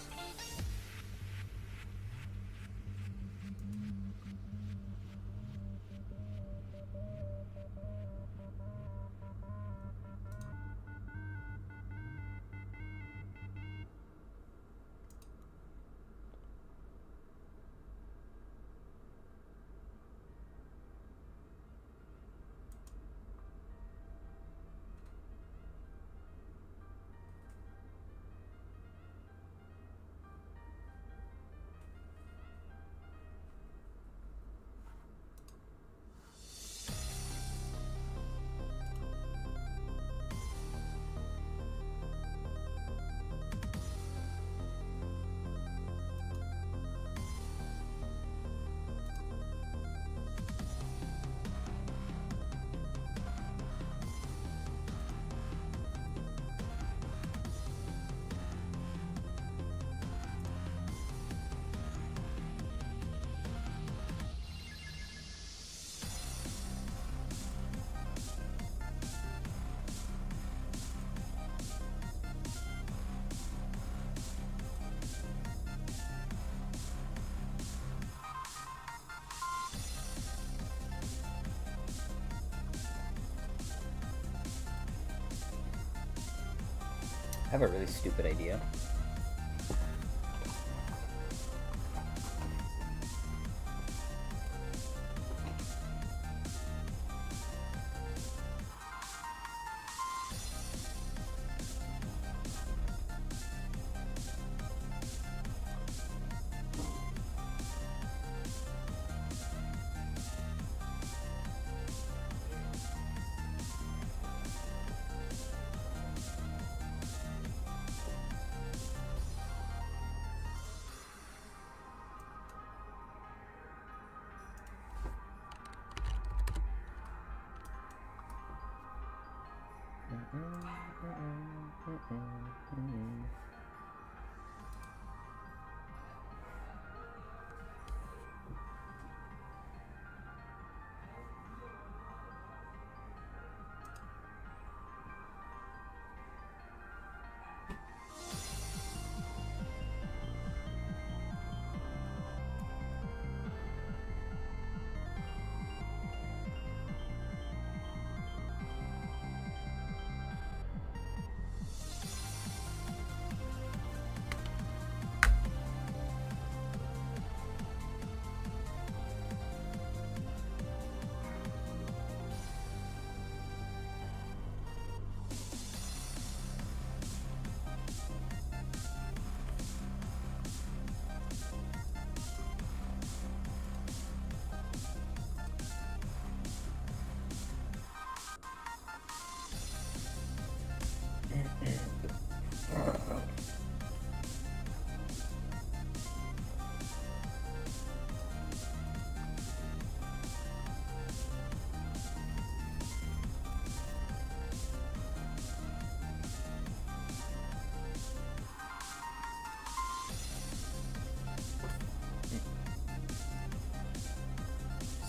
I have a really stupid idea.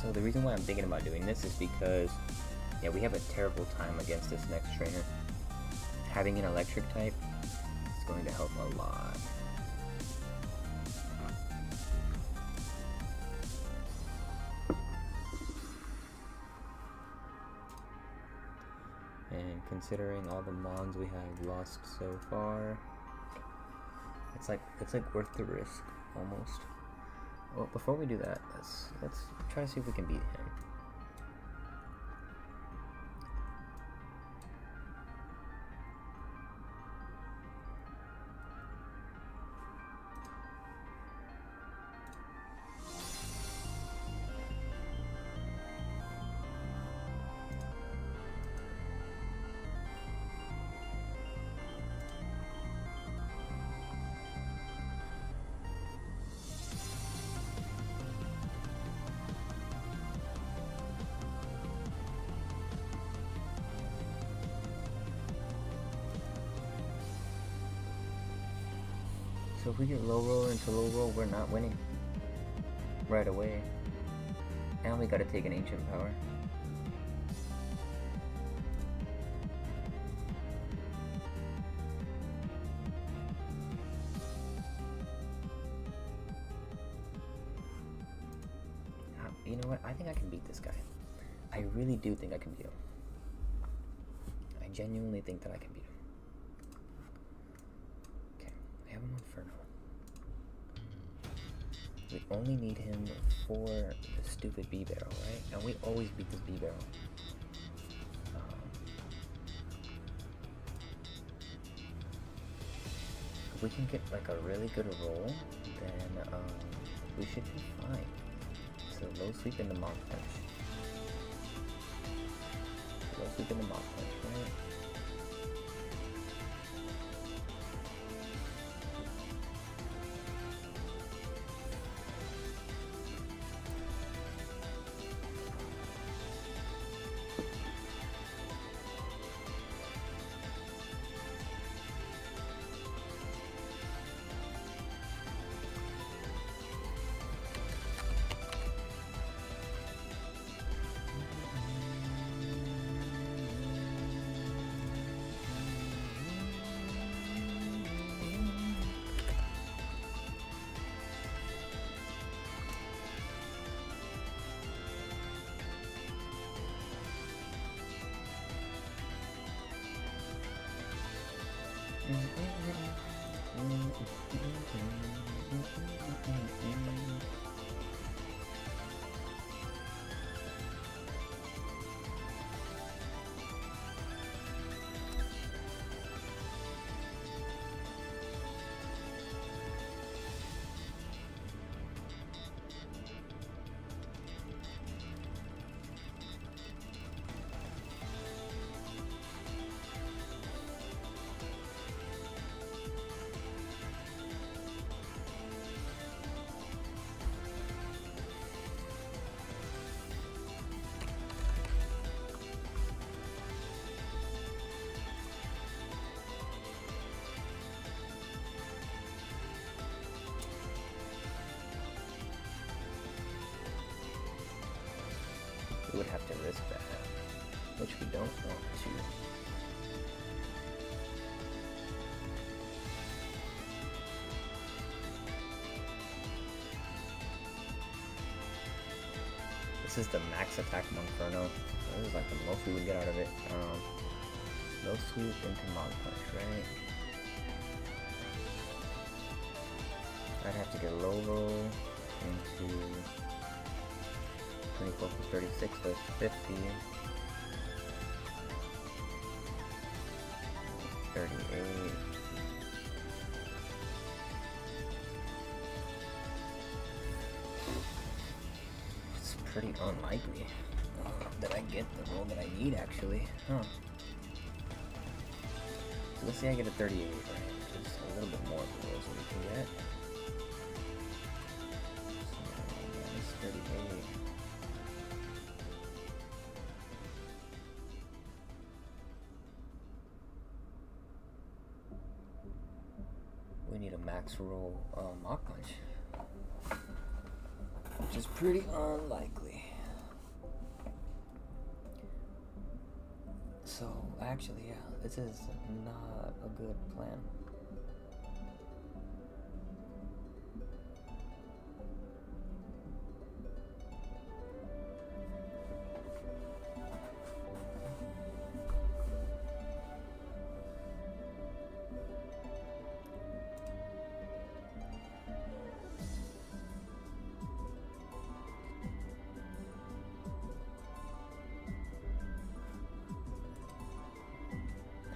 So the reason why I'm thinking about doing this is because, yeah, we have a terrible time against this next trainer. Having an electric type is going to help a lot. And considering all the mons we have lost so far, it's like worth the risk almost. Well, before we do that, let's try to see if we can beat him. So if we get low roll into low roll, we're not winning right away. And we gotta take an ancient power. You know what? I think I can beat this guy. I really do think I can beat him. I genuinely think that I can beat him. Okay, I have him on Inferno. We only need him for the stupid B barrel, right? And we always beat this B barrel. If we can get like a really good roll, then we should be fine. So low sweep in the mock punch. Low sweep in the mock punch, right? which we don't want to. This is the max attack Monferno. This is like the most we would get out of it. No sweep into Mog Punch, right? I'd have to get low roll into 24 plus 36, so it's 50. 38. It's pretty unlikely that I get the roll that I need, actually. Huh. So let's say I get a 38, right? Just a little bit more of the rolls that we can get. So that's 38. We need a max roll Mach Punch, which is pretty unlikely. So actually, yeah, this is not a good plan.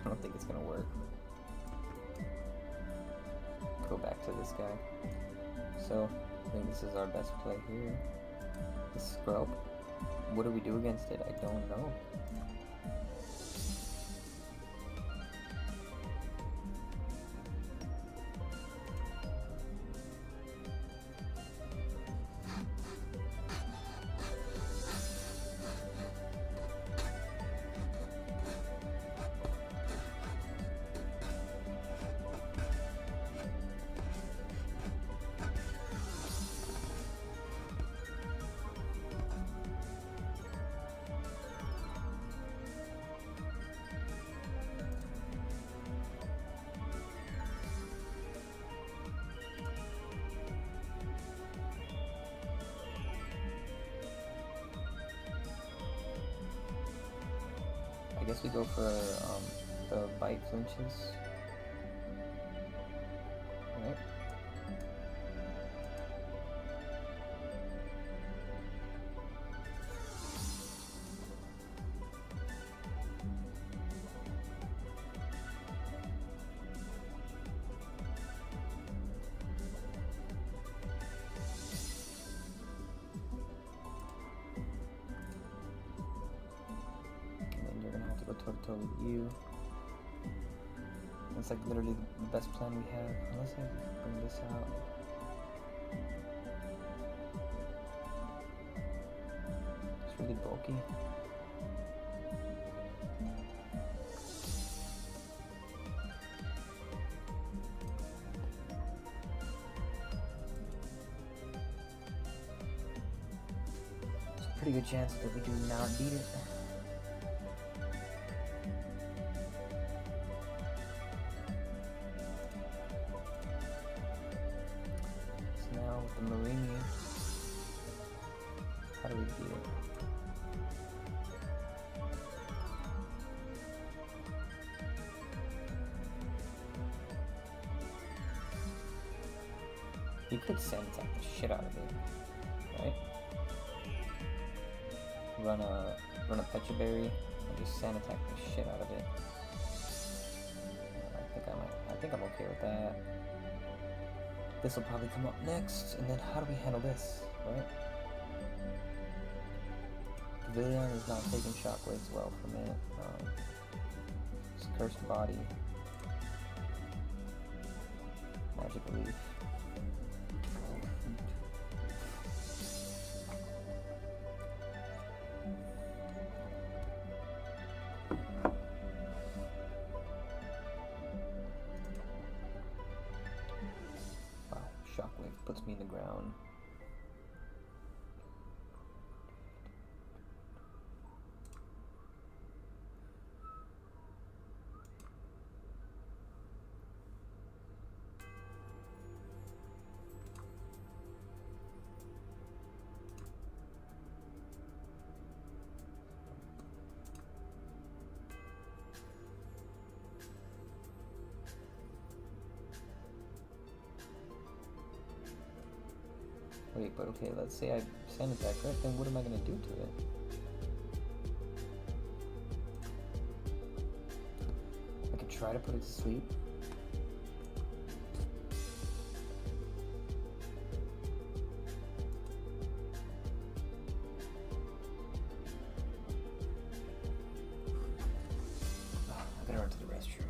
I don't think it's gonna work. Go back to this guy. So, I think this is our best play here. This Scrub. What do we do against it? I don't know. I guess we go for the bite flinches. Right? Toe with you. It's like literally the best plan we have. Unless I bring this out. It's really bulky. There's a pretty good chance that we do not beat it. The Marini. How do we beat it? You could sand attack the shit out of it, right? Run a Pecha Berry and just sand attack the shit out of it. I think I'm okay with that. This will probably come up next, and then how do we handle this, right? Pavilion is not taking shockwaves well from it. It's Cursed Body. Magic Leaf. Shockwave puts me in the ground. Wait, but okay, let's say I send it back up, then what am I gonna do to it? I can try to put it to sleep. I gotta run to the restroom.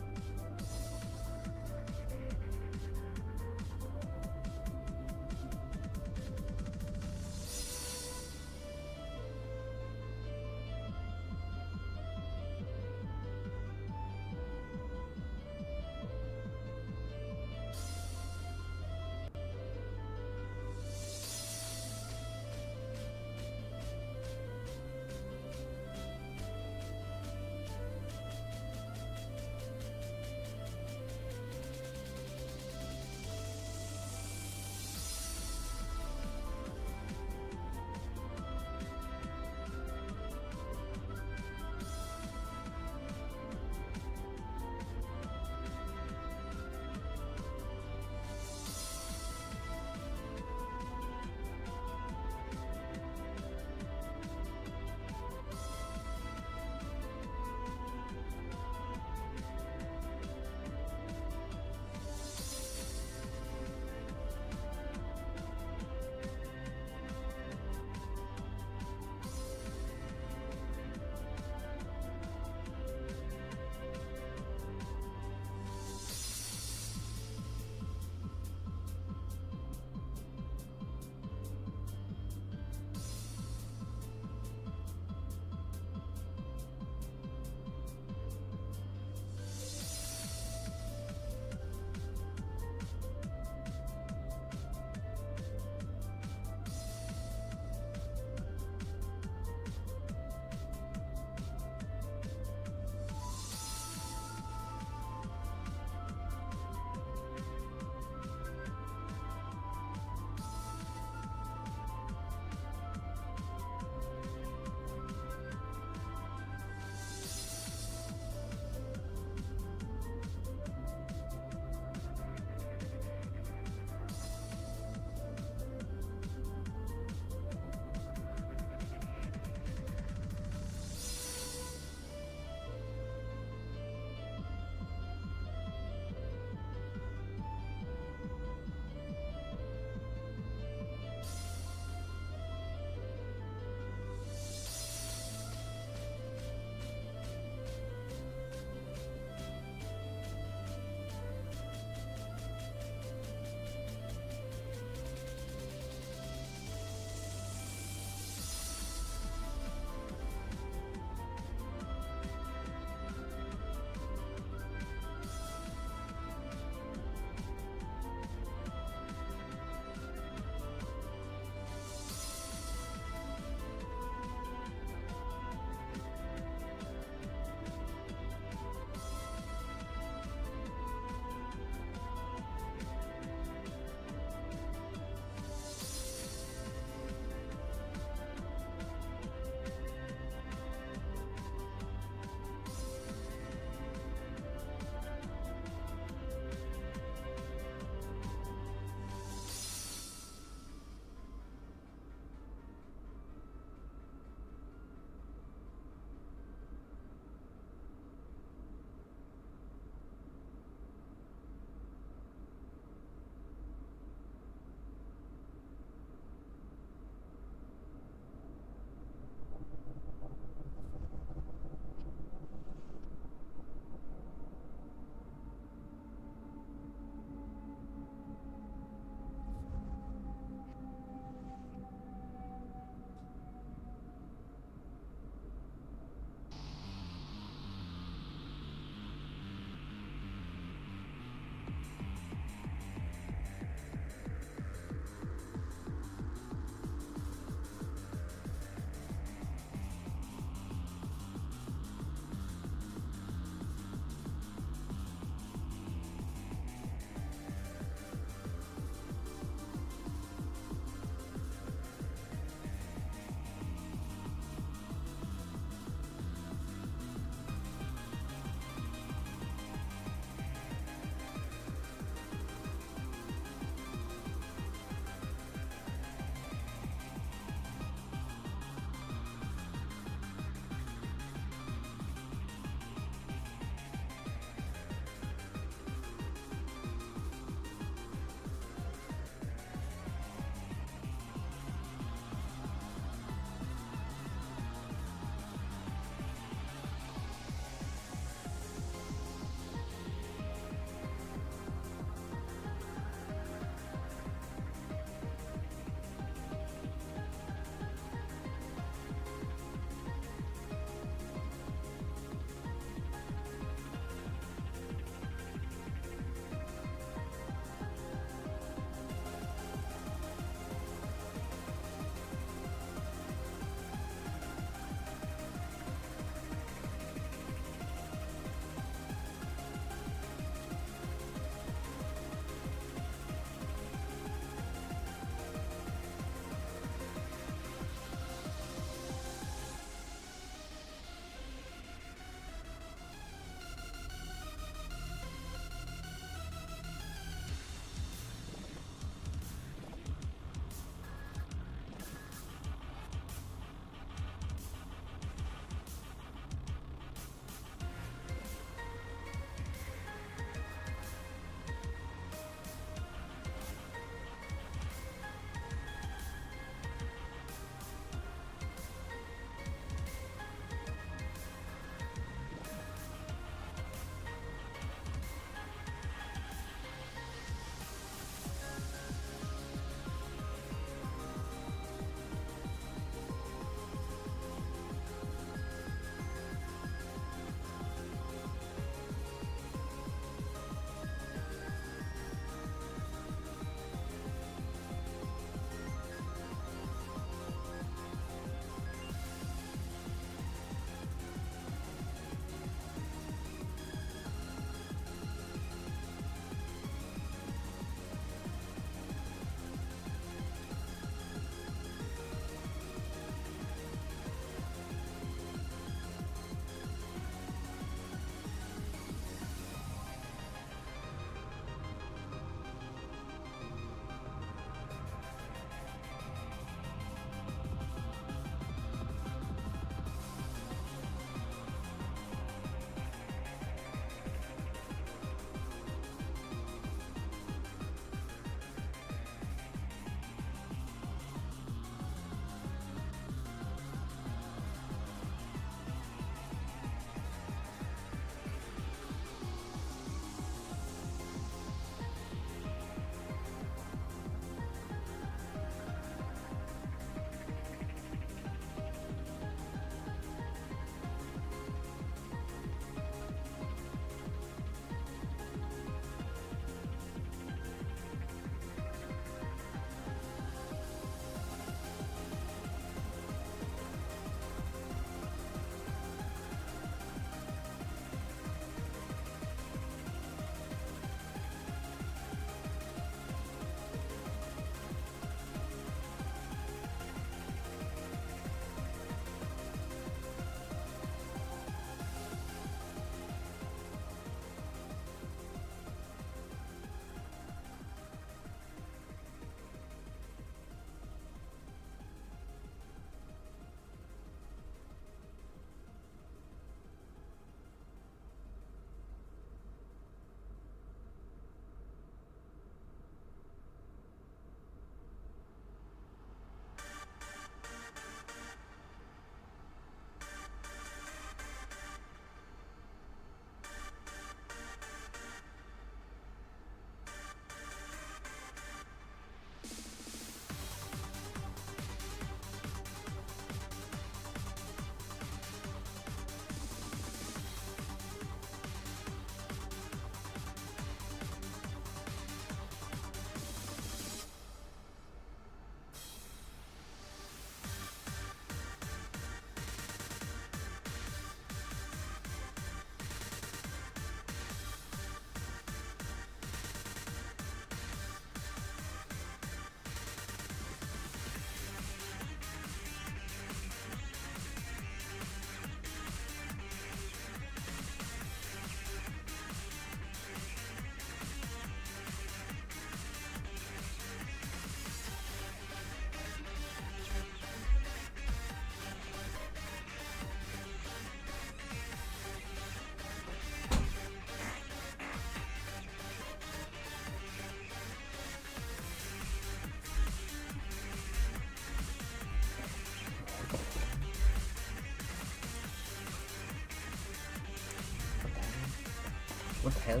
What the hell?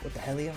What the hell are you on?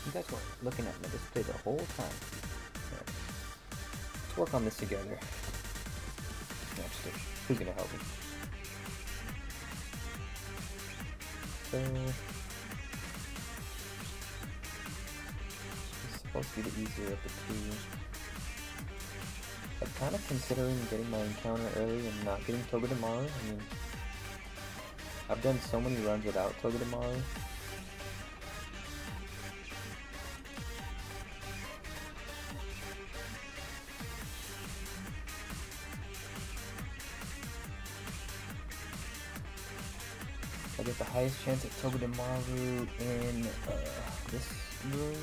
You guys weren't looking at my display the whole time. Right. Let's work on this together. Actually, who's gonna help me? So it's supposed to be the easier of the two. I'm kind of considering getting my encounter early and not getting Togedemaru. I mean, I've done so many runs without Togedemaru. I get the highest chance at Togedemaru in this room.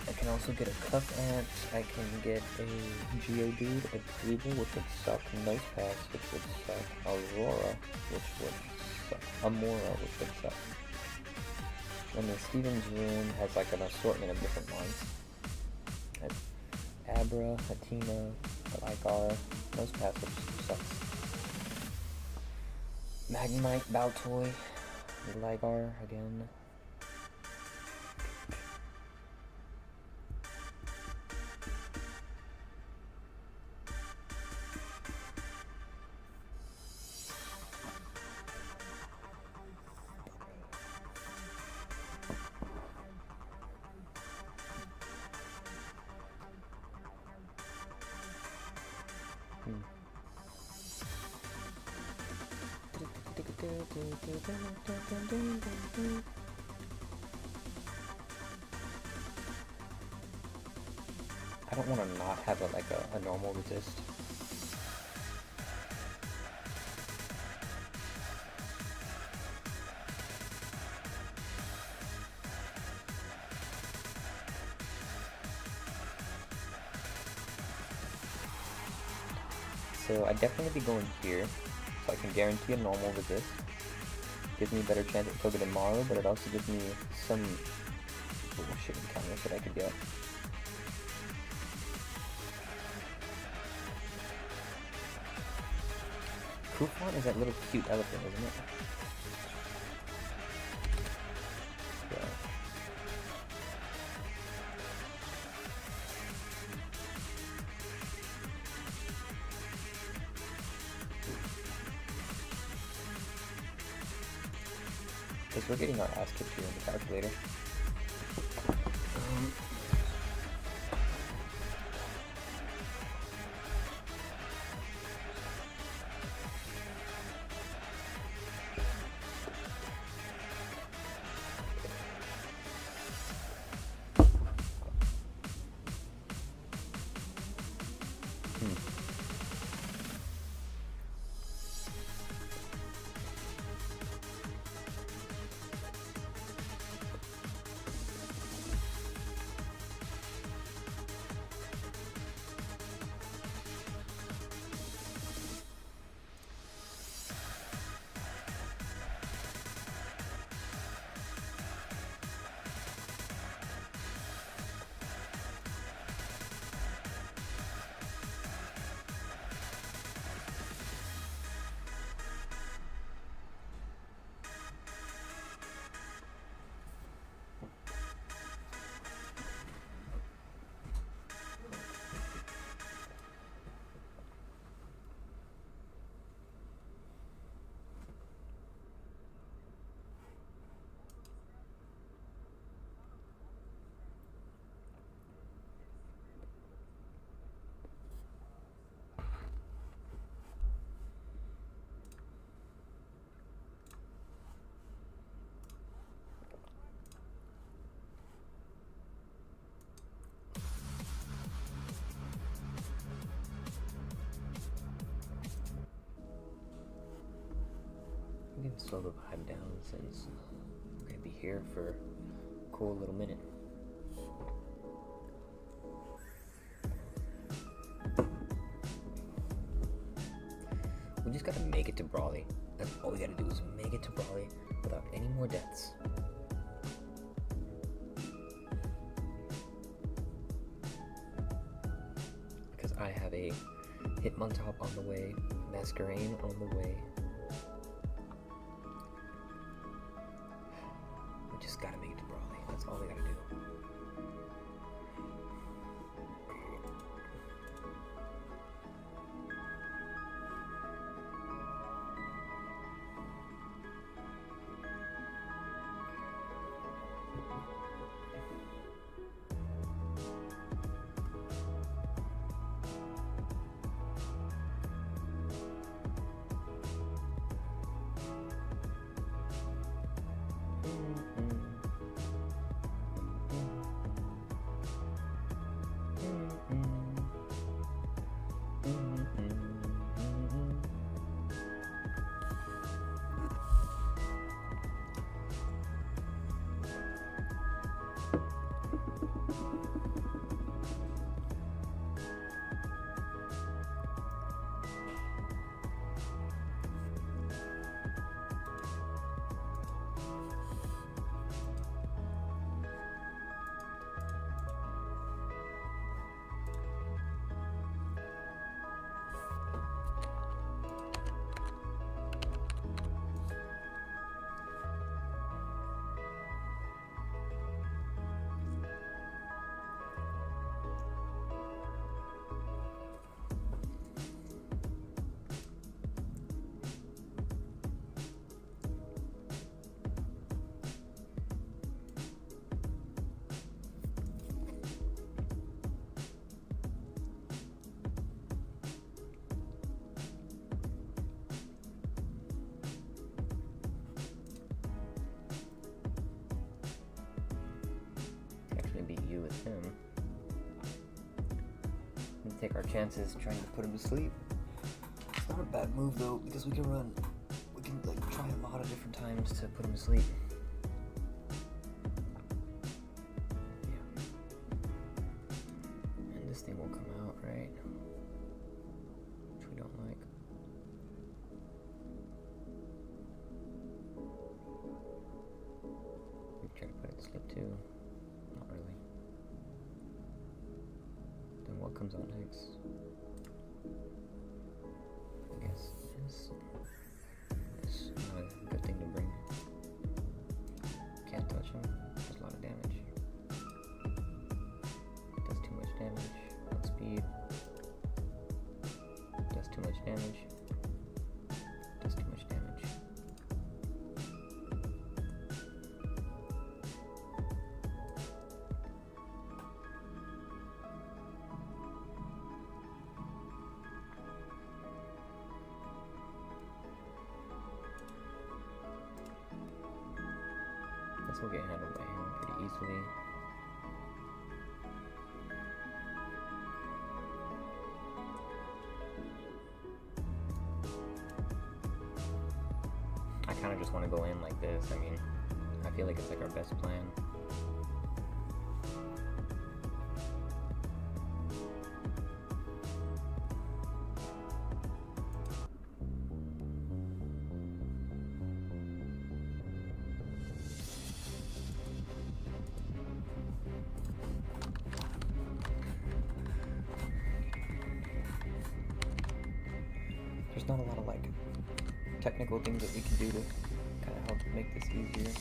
I can also get a Cuff Ant, I can get a Geodude, a Dribble, which would suck, Nose Pass, which would suck, Aurora, which would suck, Amora, which would suck. And then Steven's room has like an assortment of different ones. Abra, Hatina, Lygar, Nose Pass, which sucks. Magnemite, Baltoy, Lygar again. I don't want to not have a normal resist. So I'd definitely be going here, so I can guarantee a normal resist. Gives me a better chance at Togedemaru, but it also gives me some bullshit encounters that I could get. Kufon is that little cute elephant, isn't it? Yeah. Because we're getting our ass kicked here in the calculator. I'm gonna slow the vibe down since we're gonna be here for a cool little minute. We just gotta make it to BRAWLY. That's all we gotta do is make it to BRAWLY without any more deaths. Because I have a Hitmontop on the way, Masquerain on the way. We just gotta make it to BRAWLY. That's all we gotta do. With him. And take our chances trying to put him to sleep. It's not a bad move though, because we can like try a lot of different times to put him to sleep. Yeah. And this thing will come out, right? Which we don't like. We try to put it to sleep too. Not really. What comes out next? I guess it's not a good thing to bring. Can't touch him. Does a lot of damage. Does too much damage. Outspeed. Does too much damage. Does too much damage. This will get handled by him pretty easily. I kind of just want to go in like this. I mean, I feel like it's like our best plan. There's not a lot of like technical things that we can do to kind of help make this easier.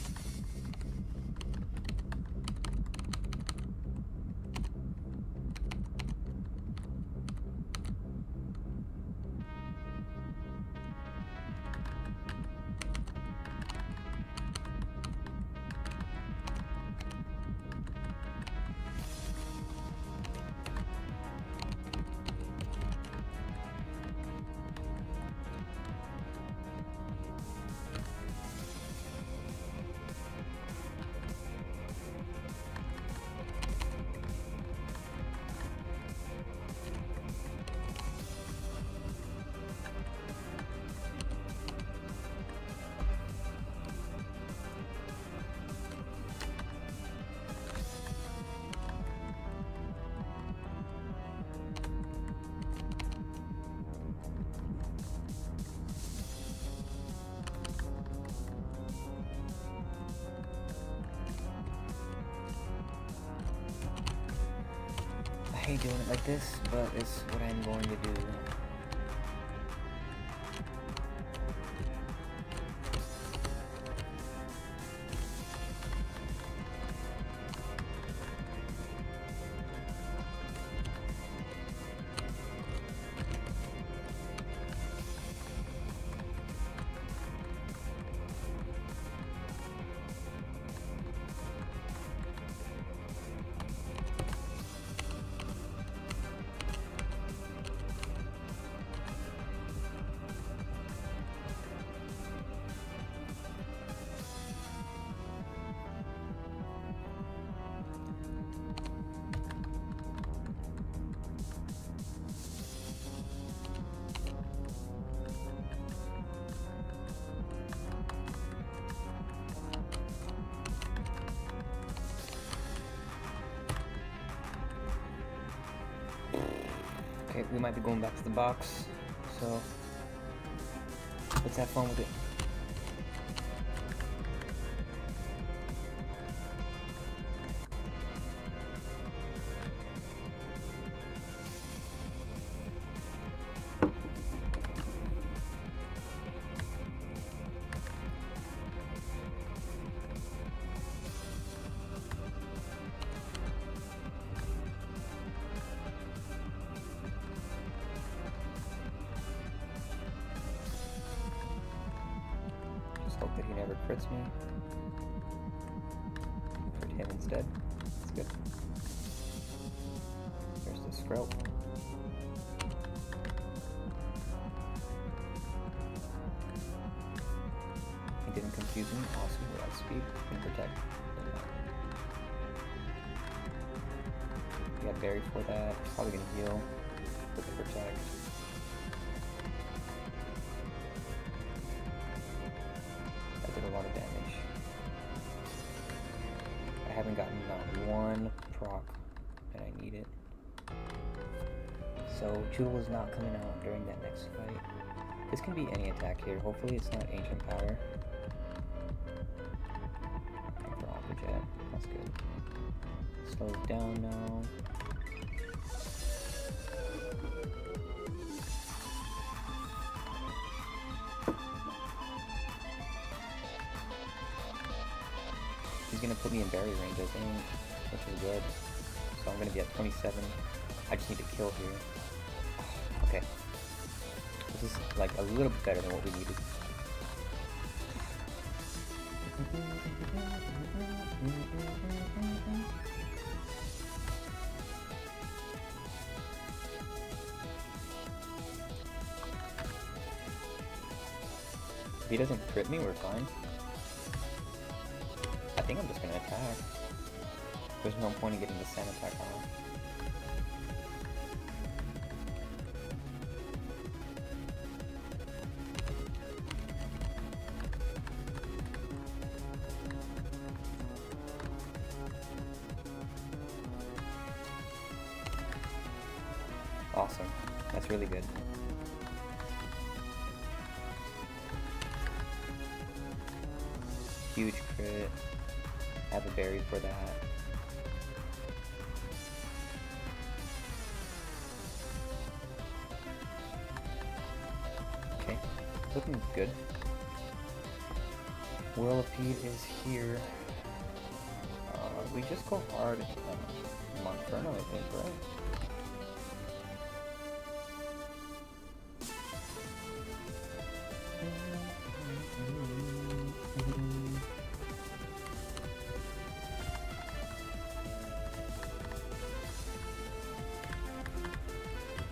hate doing it like this, but it's what I'm going to do. Okay, we might be going back to the box, so let's have fun with it. Hope that he never crits me. Crit him instead. That's good. There's the Sprout. He didn't confuse me. Awesome. We have speed and protect. We got berry for that. Probably gonna heal with the protect. A lot of damage. I haven't gotten not one proc, and I need it. So Jewel is not coming out during that next fight. This can be any attack here. Hopefully it's not Ancient Power. For Aqua Jet. That's good. Slows down now. He's gonna put me in berry range, I think, which is good. So I'm gonna be at 27. I just need to kill here. Okay. This is like a little bit better than what we needed. If he doesn't crit me, we're fine. I think I'm just gonna attack. There's no point in getting the sand attack on. Awesome. That's really good. Huge crit. Have a berry for that. Okay, looking good. Whirlipede is here. We just go hard Monferno, I think, right?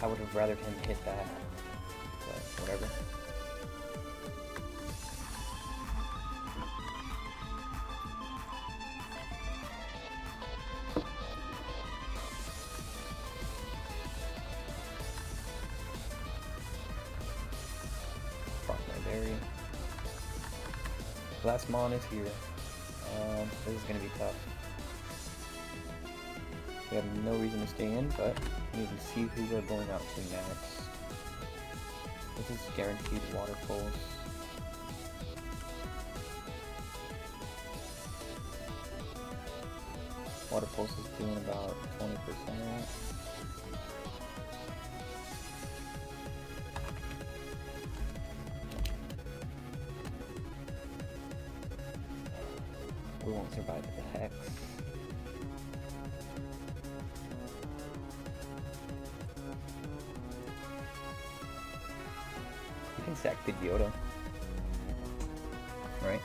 I would have rather him hit that, but whatever. Fuck my berry. Last mon is here. This is gonna be tough. We have no reason to stay in, but we need to see who we're going out to next. This is guaranteed water pulse. Water pulse is doing about 20%. We won't survive the hex. You can sack Pidgeotto, right?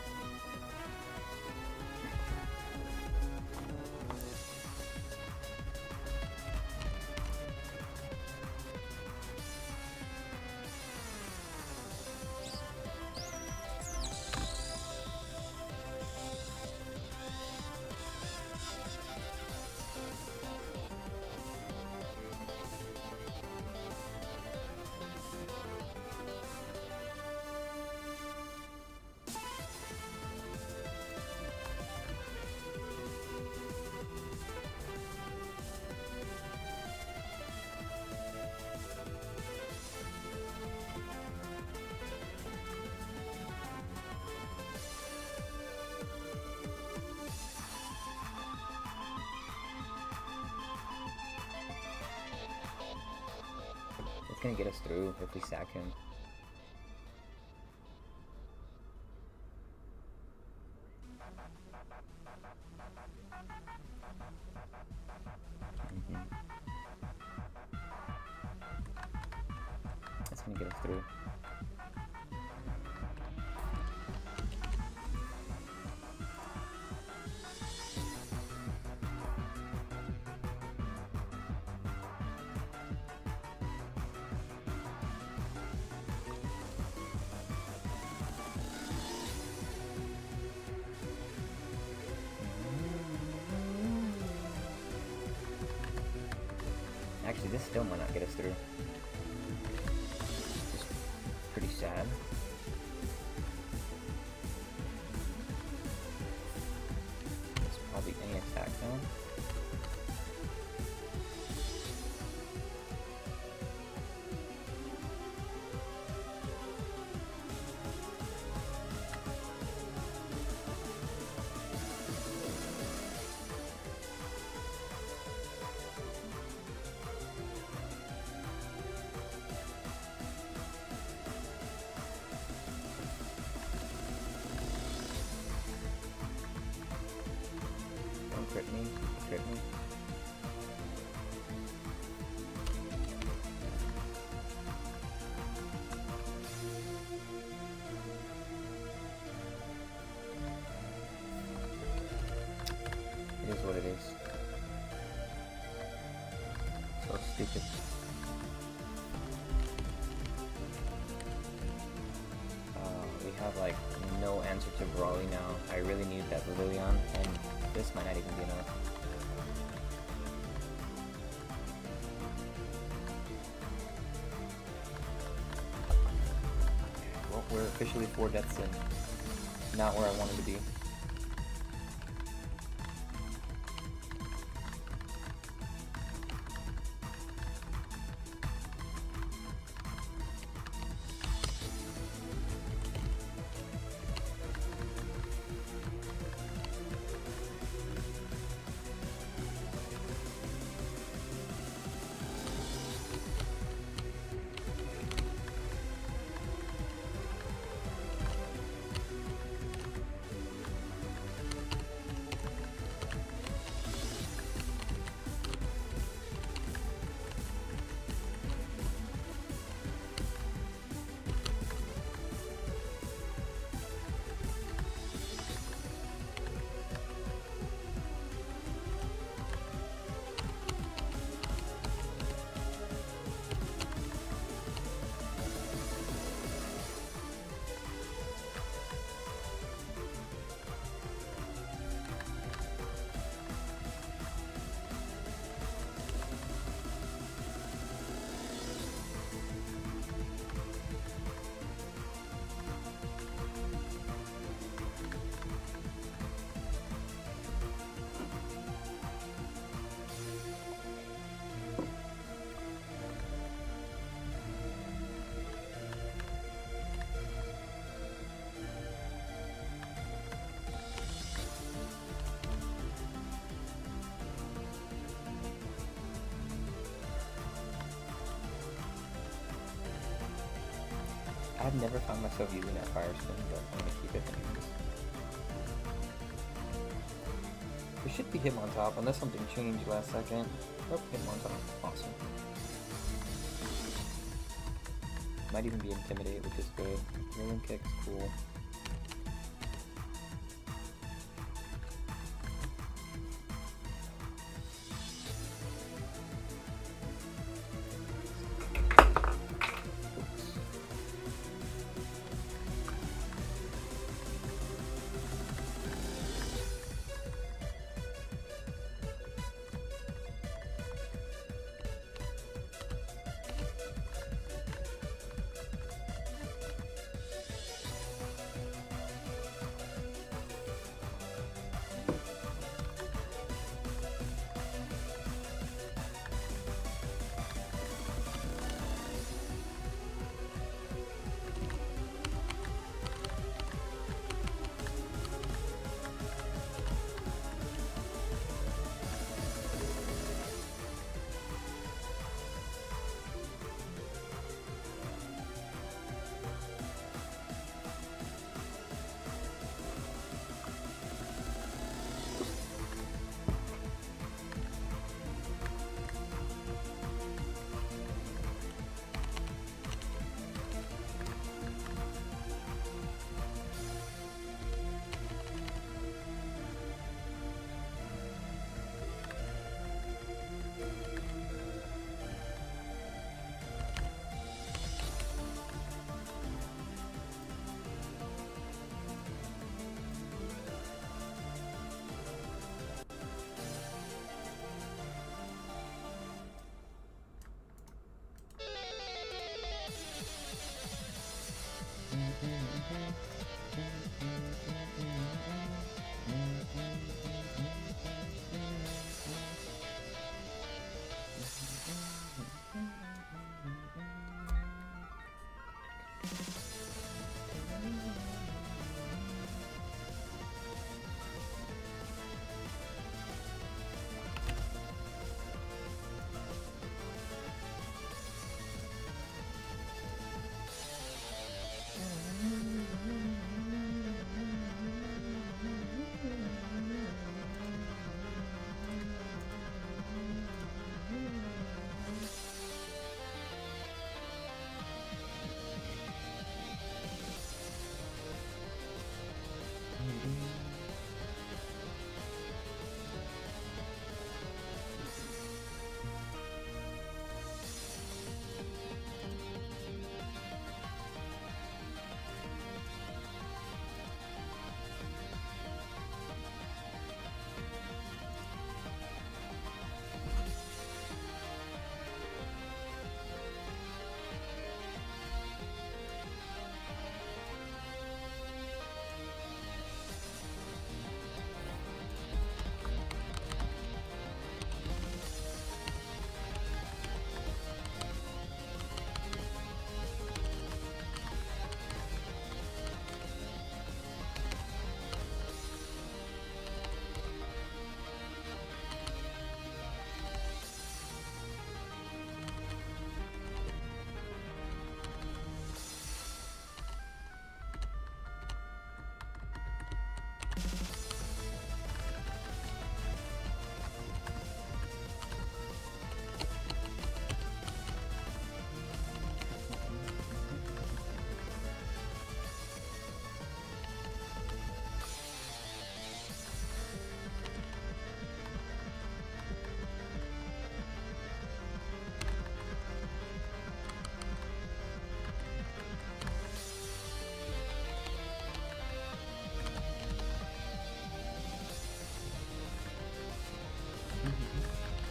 It's gonna get us through if we sack him. That's gonna get us through. Actually, this still might not get us through. It's pretty sad. It's probably any attack now. Crit me, crit me. It is what it is. So stupid. We have like no answer to Brawly now. I really need that Lilion, and this might not even be enough. Well, we're officially 4 deaths in. Not where I wanted to be. I've never found myself using that fire spin, but I'm gonna keep it anyways. There should be him on top, unless something changed last second. Nope, him on top. Awesome. Might even be Intimidate, which is good. Rolling Kick's cool.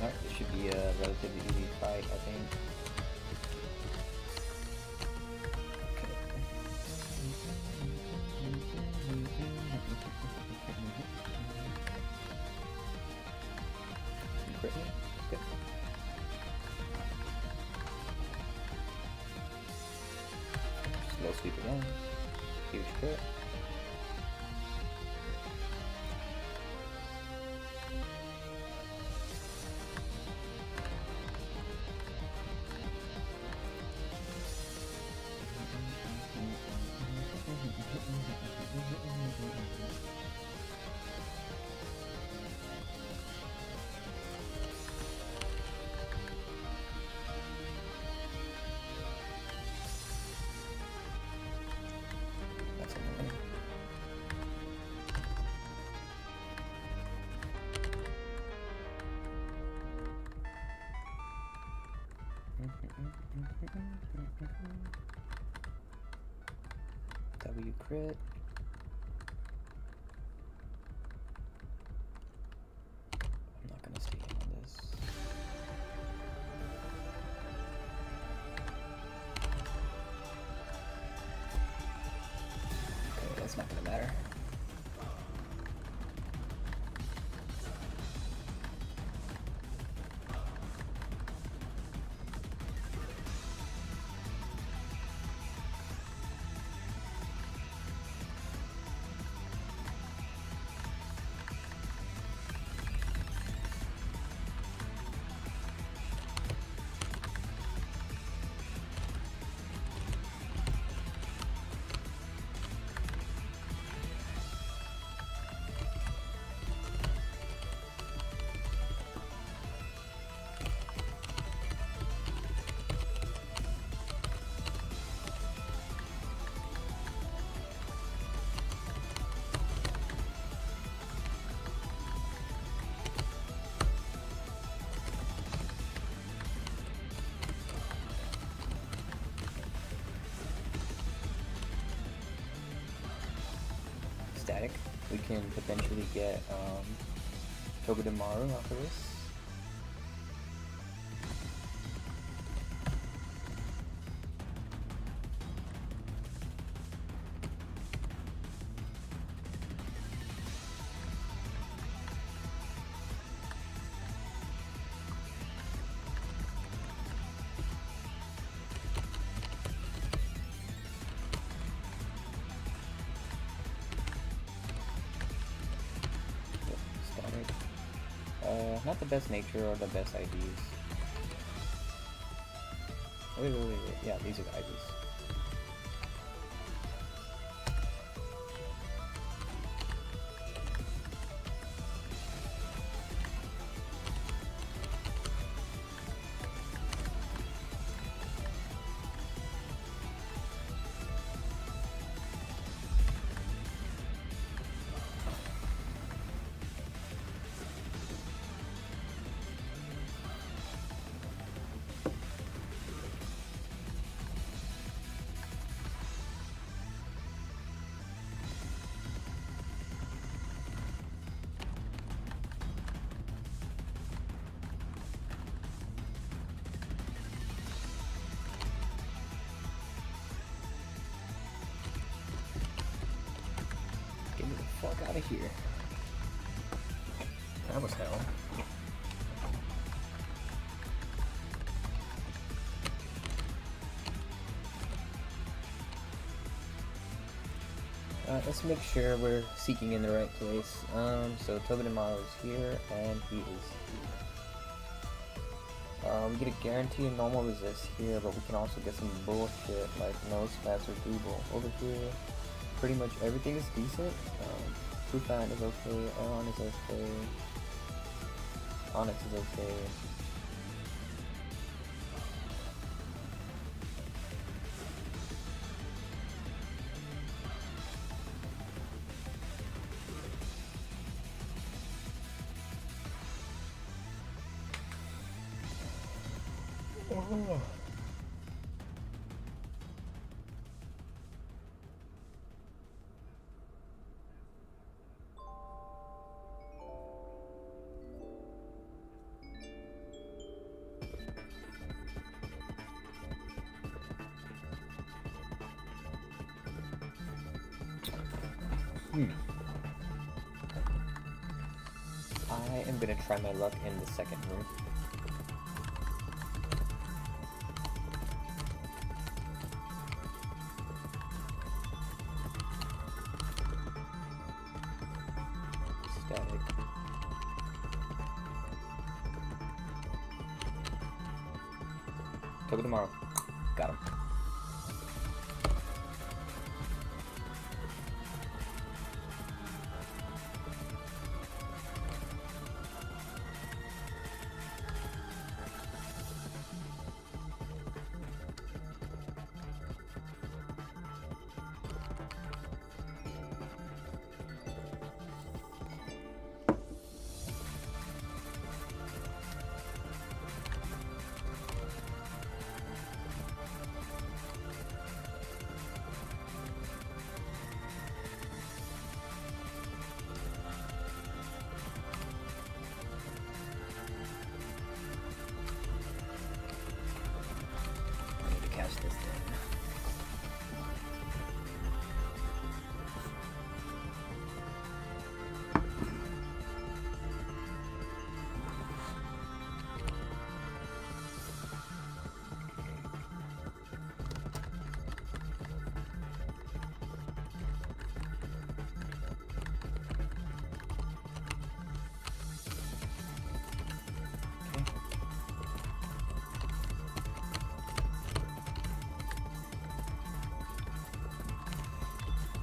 Alright, this should be a relatively easy fight, I think. Crit me? Good. Slow sweep again. Huge crit. you crit. I'm not gonna stake in on this. Okay, that's not gonna matter. Static. We can potentially get Togedemaru off of this. Not the best nature or the best IDs. Wait. Yeah, these are the IDs. Get me the fuck out of here. That was hell. Let's make sure we're seeking in the right place. So Togedemaru is here, and he is here. We get a guaranteed normal resist here, but we can also get some bullshit like no spats or double. Over here, pretty much everything is decent. Proofan is okay, Aeon is okay, Onyx is okay. I am gonna try my luck in the second room. Static. Togedemaru. Got him.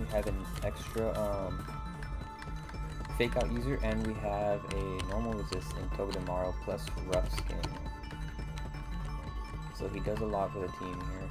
we have an extra fake out user, and we have a normal resist in Togedemaru plus rough skin. So he does a lot for the team here.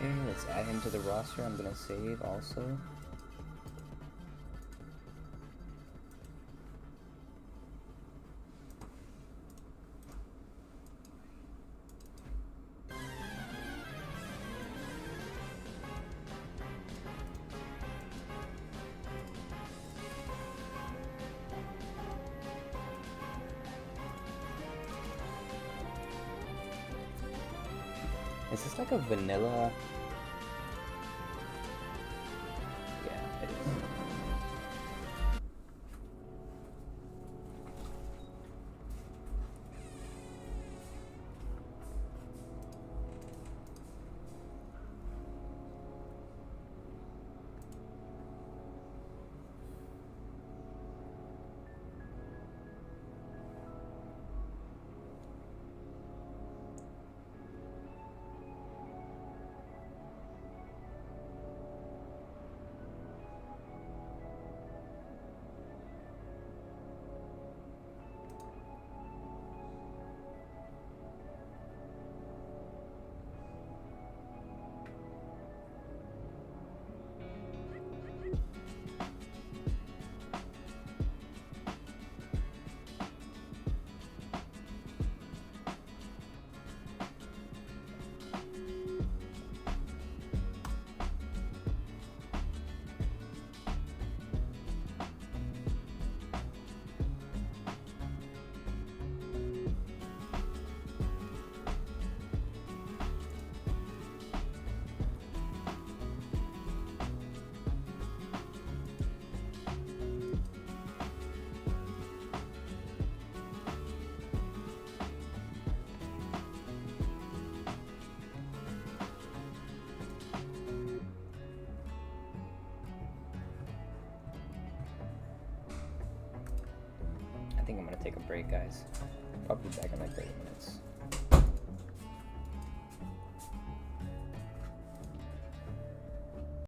Okay, let's add him to the roster. I'm gonna save also. Is this like a vanilla? Yeah, it is. I think I'm gonna take a break, guys. I'll be back in like 30 minutes.